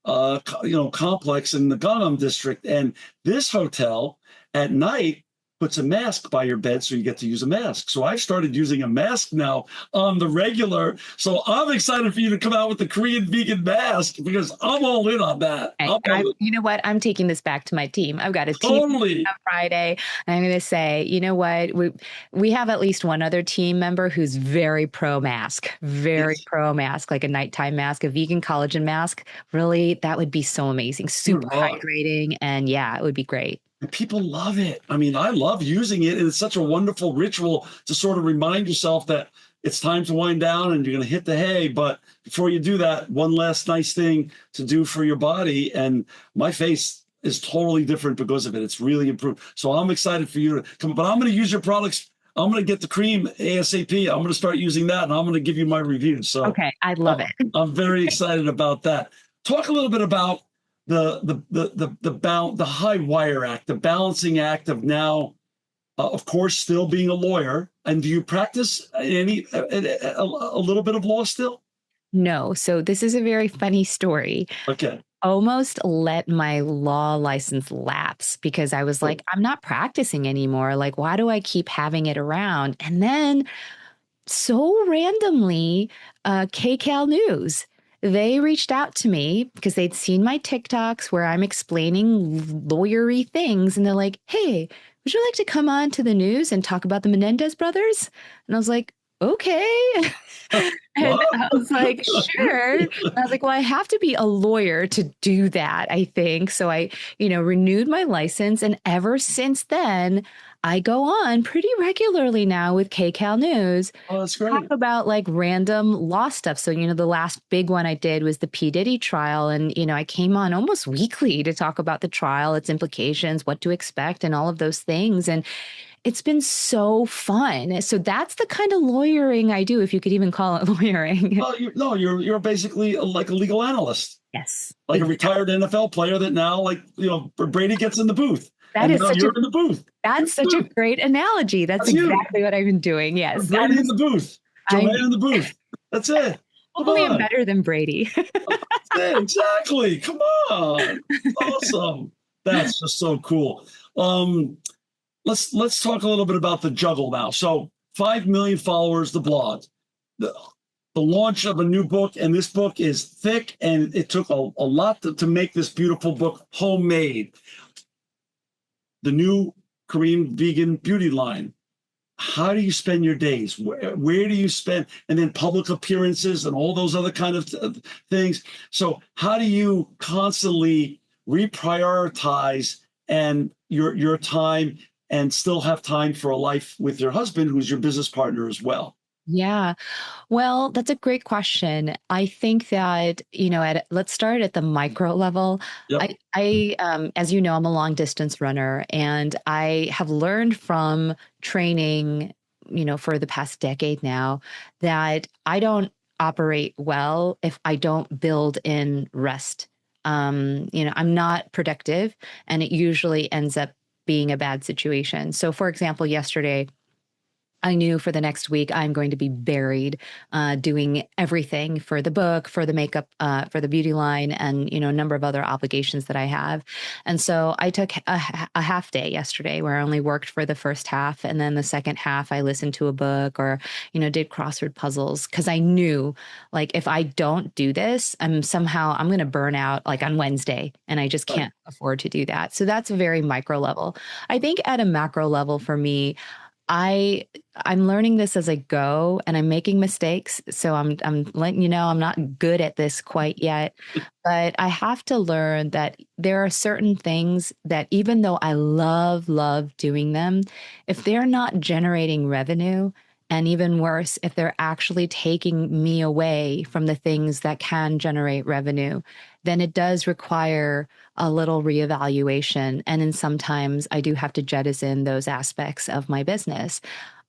complex in the Gangnam district. And this hotel at night puts a mask by your bed so you get to use a mask. So I've started using a mask now on the regular. So I'm excited for you to come out with the Korean vegan mask because I'm all in on that. You know what? I'm taking this back to my team. I've got a team Totally. on Friday. And I'm going to say, you know what? We have at least one other team member who's very pro mask, Yes. pro mask, like a nighttime mask, a vegan collagen mask. Really, that would be so amazing. Super Right. hydrating. And yeah, it would be great. And people love it. I mean, I love using it. And it's such a wonderful ritual to sort of remind yourself that it's time to wind down and you're going to hit the hay. But before you do that, one last nice thing to do for your body. And my face is totally different because of it. It's really improved. So I'm excited for you to come, but I'm going to use your products. I'm going to get the cream ASAP. I'm going to start using that, and I'm going to give you my review. So Okay, I love it. I'm very excited about that. Talk a little bit about the high wire act, the balancing act of now, of course, still being a lawyer. And do you practice a little bit of law still? No, so this is a very funny story. Okay. Almost let my law license lapse because I was like, I'm not practicing anymore. Like, why do I keep having it around? And then so randomly, KCAL News, they reached out to me because they'd seen my TikToks where I'm explaining lawyery things. And they're like, hey, would you like to come on to the news and talk about the Menendez brothers? And I was like, okay. And What? I was like, sure. And I was like, well, I have to be a lawyer to do that, I think. So I, renewed my license. And ever since then, I go on pretty regularly now with KCAL News. Oh, that's Talk great. about like random law stuff. So, the last big one I did was the P. Diddy trial. And, I came on almost weekly to talk about the trial, its implications, what to expect, and all of those things. And it's been so fun. So that's the kind of lawyering I do, if you could even call it lawyering. Well, you're basically like a legal analyst, Yes. like a Exactly. retired NFL player that now, like, Brady gets in the booth, That and is now such you're in the booth. that's such a great analogy. That's That's you. exactly what I've been doing. Yes. Brady in the booth. I'm Joanne in the booth. That's it. Come hopefully I'm on. better than Brady. Yeah, exactly. Come on. Awesome. That's just so cool. Let's talk a little bit about the juggle now. So 5 million followers, the blog, the, the launch of a new book, and this book is thick, and it took a lot to make this beautiful book homemade. The new Korean vegan beauty line. How do you spend your days? Where do you spend? And then public appearances and all those other kind of things. So how do you constantly reprioritize and your time and still have time for a life with your husband, who's your business partner as well? Yeah. Well, that's a great question. I think that, let's start at the micro level. Yep. As you know, I'm a long distance runner, and I have learned from training, for the past decade now, that I don't operate well if I don't build in rest. I'm not productive, and it usually ends up being a bad situation. So, for example, yesterday, I knew for the next week I'm going to be buried doing everything for the book, for the makeup, for the beauty line, and a number of other obligations that I have. And so I took a half day yesterday where I only worked for the first half, and then the second half I listened to a book or did crossword puzzles, because I knew, like, if I don't do this, I'm going to burn out like on Wednesday, and I just Right. can't afford to do that. So that's a very micro level. I think at a macro level for me, I'm learning this as I go, and I'm making mistakes. So I'm letting you know I'm not good at this quite yet, but I have to learn that there are certain things that, even though I love doing them, if they're not generating revenue, and even worse, if they're actually taking me away from the things that can generate revenue, then it does require a little reevaluation. And then sometimes I do have to jettison those aspects of my business.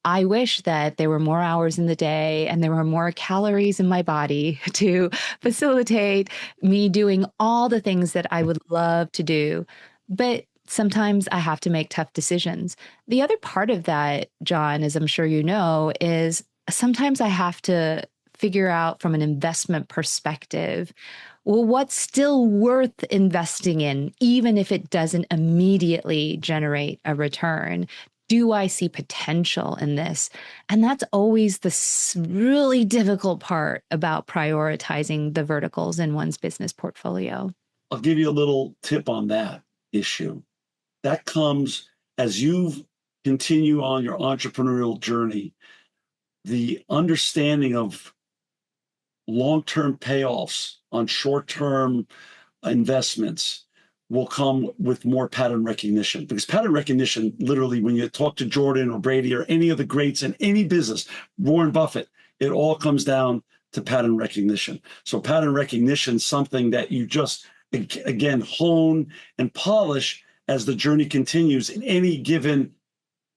I wish that there were more hours in the day and there were more calories in my body to facilitate me doing all the things that I would love to do. But sometimes I have to make tough decisions. The other part of that, John, as I'm sure you know, is sometimes I have to figure out from an investment perspective, well, what's still worth investing in, even if it doesn't immediately generate a return? Do I see potential in this? And that's always the really difficult part about prioritizing the verticals in one's business portfolio. I'll give you a little tip on that issue. That comes as you continue on your entrepreneurial journey. The understanding of long-term payoffs on short-term investments will come with more pattern recognition, because pattern recognition, literally, when you talk to Jordan or Brady or any of the greats in any business, Warren Buffett, it all comes down to pattern recognition. So pattern recognition is something that you just again, hone and polish as the journey continues in any given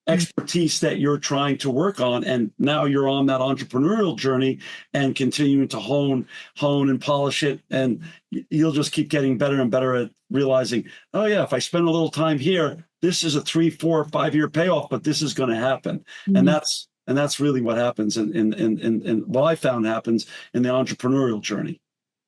Mm. expertise that you're trying to work on. And now you're on that entrepreneurial journey and continuing to hone and polish it. And you'll just keep getting better and better at realizing, oh yeah, if I spend a little time here, this is a 3, 4, 5 year payoff, but this is going to happen. And Mm. that's really what happens in what I found happens in the entrepreneurial journey.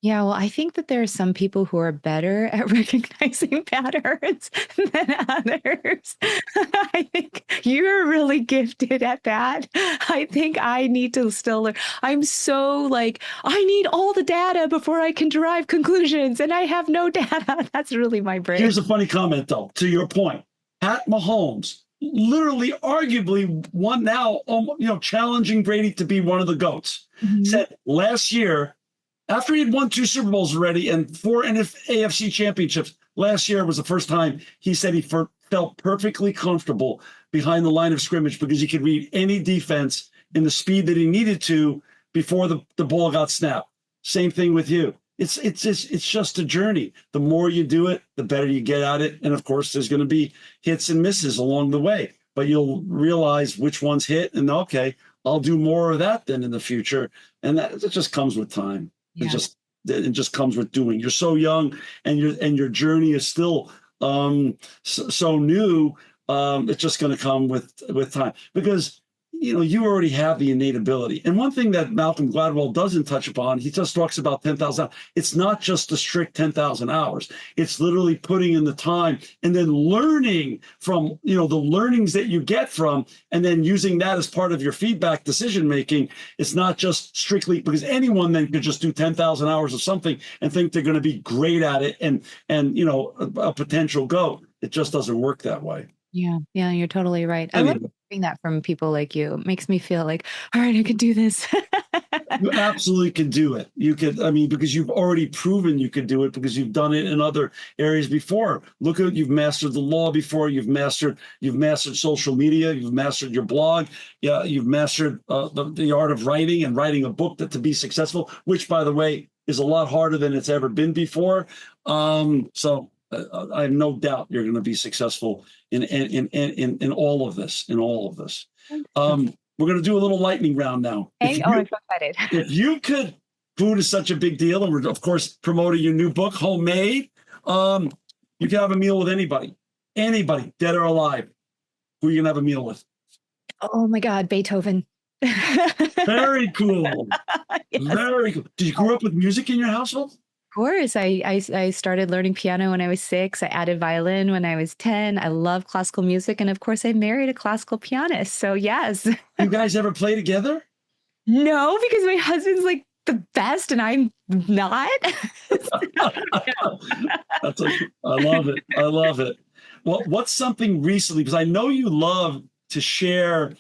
Yeah, well, I think that there are some people who are better at recognizing patterns than others. I think you're really gifted at that. I think I need to still learn. I'm so like, I need all the data before I can derive conclusions, and I have no data. That's really my brain. Here's a funny comment, though, to your point. Pat Mahomes, literally, arguably, one now, challenging Brady to be one of the GOATs, Mhm. said last year, after he had won 2 Super Bowls already and 4 AFC championships, last year was the first time he said he felt perfectly comfortable behind the line of scrimmage because he could read any defense in the speed that he needed to before the ball got snapped. Same thing with you. It's just a journey. The more you do it, the better you get at it. And of course, there's going to be hits and misses along the way, but you'll realize which ones hit and okay, I'll do more of that then in the future. And that it just comes with time. It Yeah. just comes with doing. You're so young and your journey is still so new. It's just going to come with time because you already have the innate ability. And one thing that Malcolm Gladwell doesn't touch upon, he just talks about 10,000 hours. It's not just the strict 10,000 hours. It's literally putting in the time and then learning from, the learnings that you get from, and then using that as part of your feedback decision making. It's not just strictly because anyone then could just do 10,000 hours of something and think they're going to be great at it and a potential GOAT. It just doesn't work that way. Yeah, yeah, you're totally right. I love Anyway. hearing that from people like you. It makes me feel like, all right, I can do this. You absolutely can do it. You could, I mean, because you've already proven you could do it because you've done it in other areas before. Look at you've mastered the law before. You've mastered social media. You've mastered your blog. Yeah, you've mastered the art of writing and writing a book to be successful. Which, by the way, is a lot harder than it's ever been before. So I have no doubt you're going to be successful in all of this. In all of this. We're going to do a little lightning round now. Okay. Oh, I'm so excited. If you could, food is such a big deal, and we're of course promoting your new book, Homemade. You can have a meal with anybody, dead or alive. Who are you gonna have a meal with? Oh my God, Beethoven. Very cool. Yes. Very cool. Did you grow up with music in your household? Of course, I started learning piano when I was 6. I added violin when I was 10. I love classical music, and of course, I married a classical pianist. So yes. You guys ever play together? No, because my husband's like the best, and I'm not. That's I love it. I love it. Well, what's something recently? Because I know you love to share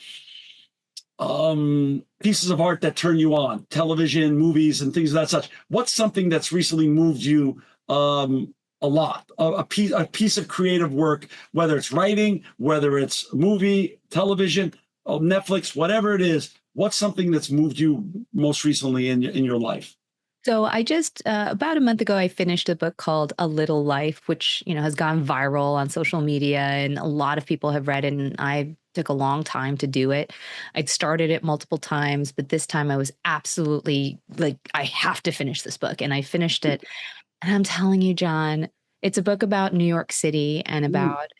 pieces of art that turn you on, television, movies, and things of that such. What's something that's recently moved you a lot? A piece of creative work, whether it's writing, whether it's movie, television, Netflix, whatever it is. What's something that's moved you most recently in your life? So I just about a month ago, I finished a book called A Little Life, which has gone viral on social media, and a lot of people have read it. And I took a long time to do it. I'd started it multiple times, but this time I was absolutely like, I have to finish this book, and I finished it. And I'm telling you, John, it's a book about New York City and Mm. about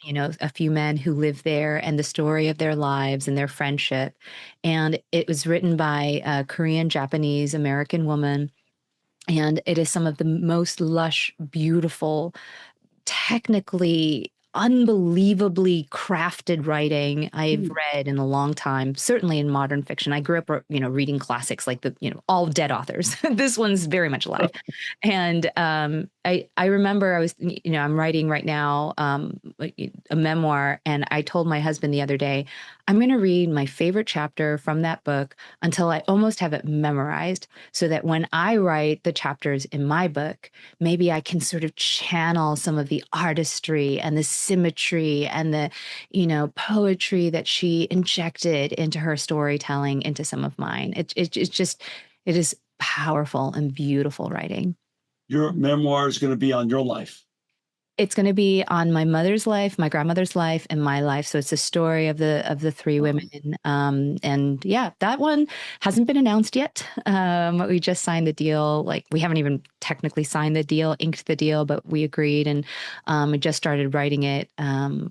a few men who live there and the story of their lives and their friendship. And it was written by a Korean Japanese American woman, and it is some of the most lush, beautiful, technically unbelievably crafted writing I've Mm. read in a long time, certainly in modern fiction. I grew up, reading classics like all dead authors. This one's very much alive. And I remember I'm writing right now a memoir, and I told my husband the other day, I'm going to read my favorite chapter from that book until I almost have it memorized, so that when I write the chapters in my book, maybe I can sort of channel some of the artistry and the symmetry and the, poetry that she injected into her storytelling into some of mine. It is powerful and beautiful writing. Your memoir is going to be on your life. It's going to be on my mother's life, my grandmother's life, and my life. So it's a story of the three women. And yeah, that one hasn't been announced yet. We just signed the deal. Like we haven't even technically signed the deal, inked the deal, but we agreed, and we just started writing it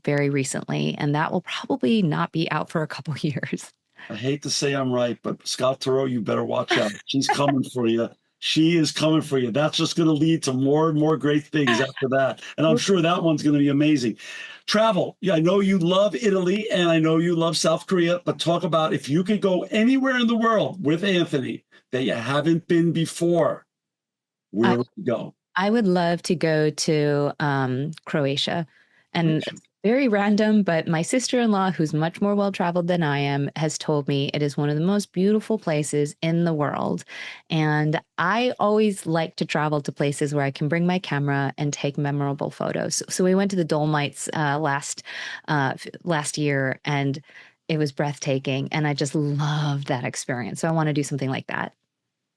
very recently. And that will probably not be out for a couple years. I hate to say I'm right, but Scott Turow, you better watch out. She's coming for you. She is coming for you. That's just going to lead to more and more great things after that. And I'm sure that one's going to be amazing. Travel. Yeah, I know you love Italy and I know you love South Korea, but talk about if you could go anywhere in the world with Anthony that you haven't been before, where would you go? I would love to go to Croatia. And it's very random, but my sister-in-law, who's much more well-traveled than I am, has told me it is one of the most beautiful places in the world. And I always like to travel to places where I can bring my camera and take memorable photos. So we went to the Dolomites last year, and it was breathtaking. And I just loved that experience. So I want to do something like that.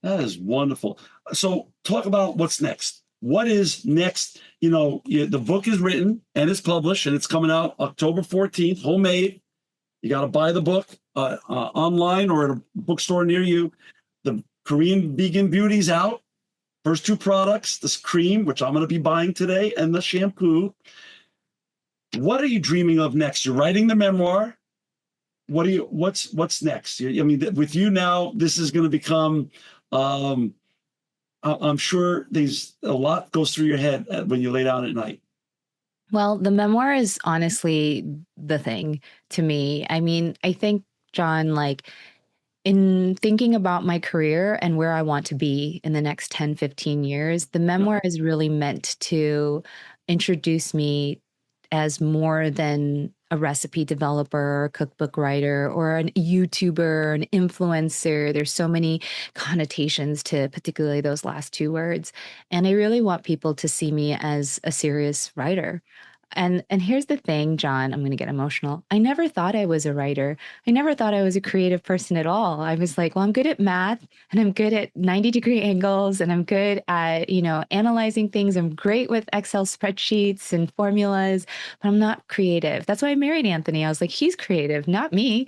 That is wonderful. So talk about what's next. What is next? You know, the book is written and it's published and it's coming out October 14th, homemade. You got to buy the book online or at a bookstore near you. The Korean Vegan Beauty's out. First two products, this cream, which I'm going to be buying today, and the shampoo. What are you dreaming of next? You're writing the memoir. What's next? I mean, with you now, this is going to become I'm sure there's a lot goes through your head when you lay down at night. Well, the memoir is honestly the thing to me. I mean, I think, John, like in thinking about my career and where I want to be in the next 10, 15 years, the Yeah. memoir is really meant to introduce me as more than a recipe developer, cookbook writer, or an YouTuber, an influencer. There's so many connotations to particularly those last two words. And I really want people to see me as a serious writer. And here's the thing, John, I'm going to get emotional. I never thought I was a writer. I never thought I was a creative person at all. I was like, well, I'm good at math and I'm good at 90-degree angles and I'm good at, analyzing things. I'm great with Excel spreadsheets and formulas, but I'm not creative. That's why I married Anthony. I was like, he's creative, not me.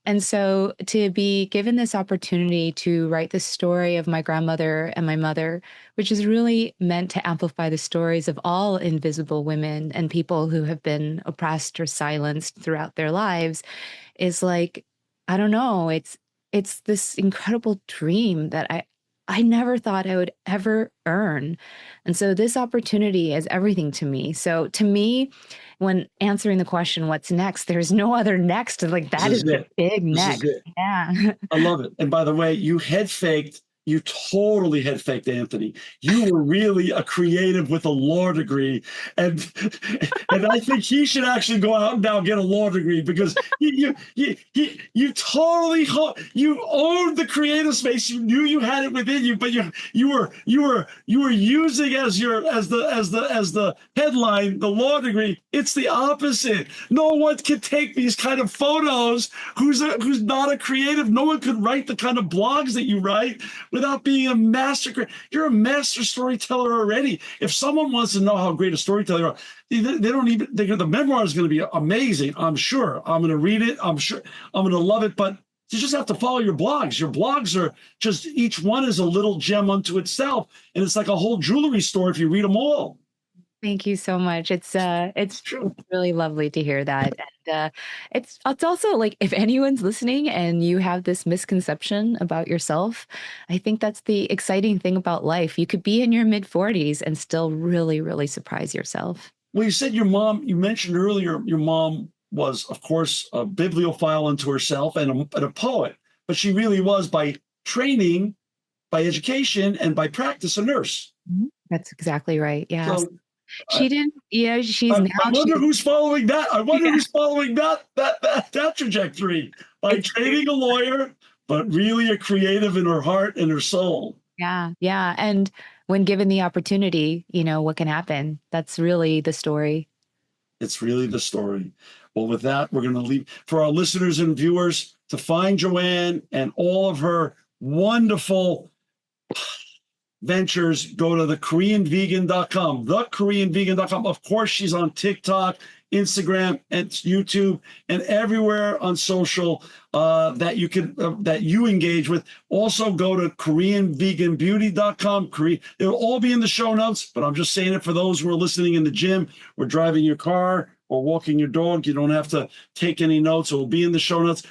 And so to be given this opportunity to write the story of my grandmother and my mother, which is really meant to amplify the stories of all invisible women and people who have been oppressed or silenced throughout their lives, is like, I don't know, it's this incredible dream that I never thought I would ever earn. And so this opportunity is everything to me. So to me, when answering the question, what's next, there's no other next. Like This that is is the it. big This is next. it. Yeah. I love it. And by the way, you totally head faked Anthony. You were really a creative with a law degree. And and I think he should actually go out and now get a law degree because you totally you owned the creative space. You knew you had it within you, but you were using as the headline, the law degree. It's the opposite. No one can take these kind of photos who's not a creative. No one could write the kind of blogs that you write without being a master. You're a master storyteller already. If someone wants to know how great a storyteller you are, they don't even think the memoir is going to be amazing. I'm sure I'm going to read it. I'm sure I'm going to love it, but you just have to follow your blogs. Your blogs are just, each one is a little gem unto itself. And it's like a whole jewelry store if you read them all. Thank you so much. It's True. really lovely to hear that. And it's also like if anyone's listening and you have this misconception about yourself, I think that's the exciting thing about life. You could be in your mid 40s and still really, really surprise yourself. Well, you said you mentioned earlier, your mom was, of course, a bibliophile unto herself and a poet, but she really was by training, by education, and by practice a nurse. That's exactly right. Yes. So She didn't, she's I now, wonder who's following that. I wonder yeah, who's following that trajectory by it's training a lawyer, but really a creative in her heart and her soul. yeah, yeah. And when given the opportunity, what can happen? That's really the story. It's really the story. Well, with that, we're going to leave for our listeners and viewers to find Joanne and all of her wonderful ventures, go to thekoreanvegan.com, thekoreanvegan.com. Of course, she's on TikTok, Instagram, and YouTube, and everywhere on social that you engage with. Also, go to koreanveganbeauty.com. It'll all be in the show notes, but I'm just saying it for those who are listening in the gym or driving your car or walking your dog. You don't have to take any notes. It will be in the show notes.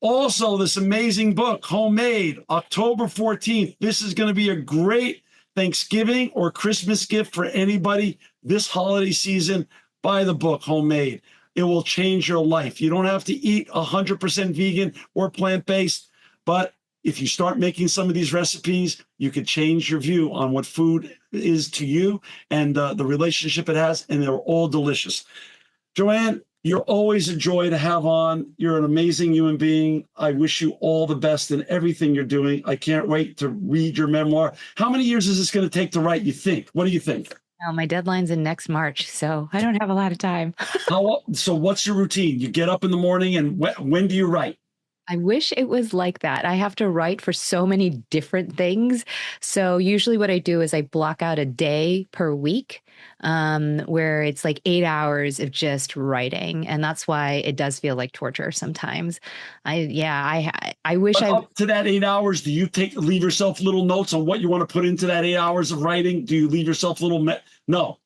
Also, this amazing book, Homemade, October 14th. This is going to be a great Thanksgiving or Christmas gift for anybody this holiday season. Buy the book, Homemade. It will change your life. You don't have to eat 100% vegan or plant-based, but if you start making some of these recipes, you could change your view on what food is to you and the relationship it has, and they're all delicious. Joanne, you're always a joy to have on. You're an amazing human being. I wish you all the best in everything you're doing. I can't wait to read your memoir. How many years is this going to take to write, you think? What do you think? Well, my deadline's in next March, so I don't have a lot of time. So what's your routine? You get up in the morning, and when do you write? I wish it was like that. I have to write for so many different things. So usually what I do is I block out a day per week where it's like 8 hours of just writing. And that's why it does feel like torture sometimes. I wish Up to that 8 hours, do you leave yourself little notes on what you want to put into that 8 hours of writing? Do you leave yourself little no?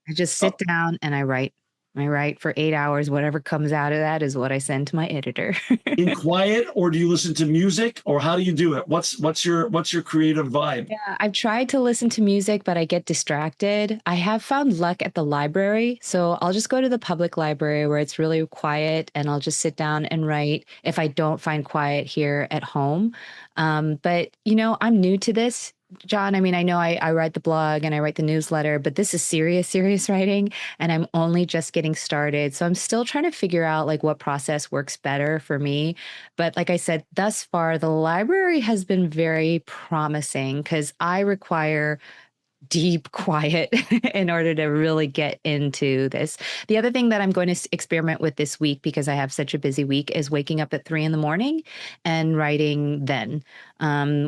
I just sit down and I write. I write for 8 hours. Whatever comes out of that is what I send to my editor. In quiet, or do you listen to music, or how do you do it? What's your creative vibe? Yeah, I've tried to listen to music, but I get distracted. I have found luck at the library. So I'll just go to the public library where it's really quiet and I'll just sit down and write if I don't find quiet here at home. But, I'm new to this. John, I mean, I know I write the blog and I write the newsletter, but this is serious writing, and I'm only just getting started. So I'm still trying to figure out like what process works better for me. But like I said, thus far, the library has been very promising because I require deep quiet in order to really get into this. The other thing that I'm going to experiment with this week, because I have such a busy week, is waking up at 3 a.m. and writing then,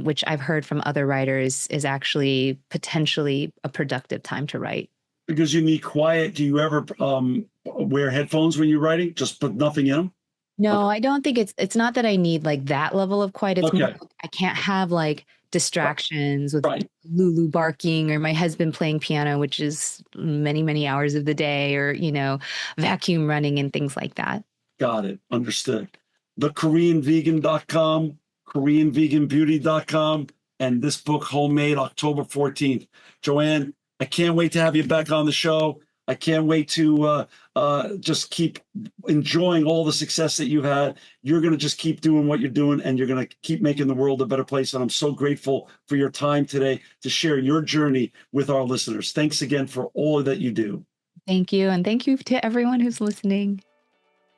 which I've heard from other writers is actually potentially a productive time to write. Because you need quiet. Do you ever wear headphones when you're writing? Just put nothing in them? No, I don't think it's not that I need like that level of quiet. It's more like I can't have like distractions with Lulu barking or my husband playing piano, which is many hours of the day, or, vacuum running and things like that. Got it. Understood. TheKoreanVegan.com, KoreanVeganBeauty.com, and this book, Homemade, October 14th. Joanne, I can't wait to have you back on the show. I can't wait to just keep enjoying all the success that you've had. You're going to just keep doing what you're doing, and you're going to keep making the world a better place. And I'm so grateful for your time today to share your journey with our listeners. Thanks again for all that you do. Thank you. And thank you to everyone who's listening.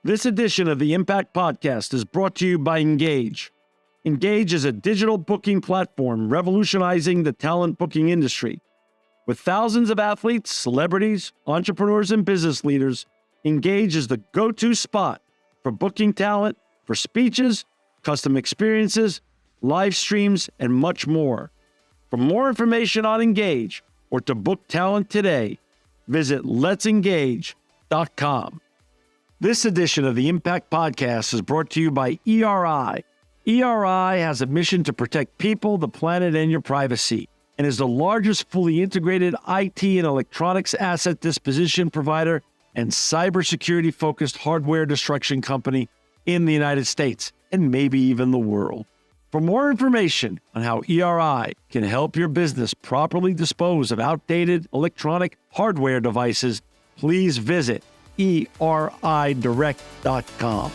This edition of the Impact Podcast is brought to you by Engage. Engage is a digital booking platform revolutionizing the talent booking industry. With thousands of athletes, celebrities, entrepreneurs, and business leaders, Engage is the go-to spot for booking talent, for speeches, custom experiences, live streams, and much more. For more information on Engage or to book talent today, visit letsengage.com. This edition of the Impact Podcast is brought to you by ERI. ERI has a mission to protect people, the planet, and your privacy, and is the largest fully integrated IT and electronics asset disposition provider and cybersecurity-focused hardware destruction company in the United States, and maybe even the world. For more information on how ERI can help your business properly dispose of outdated electronic hardware devices, please visit eridirect.com.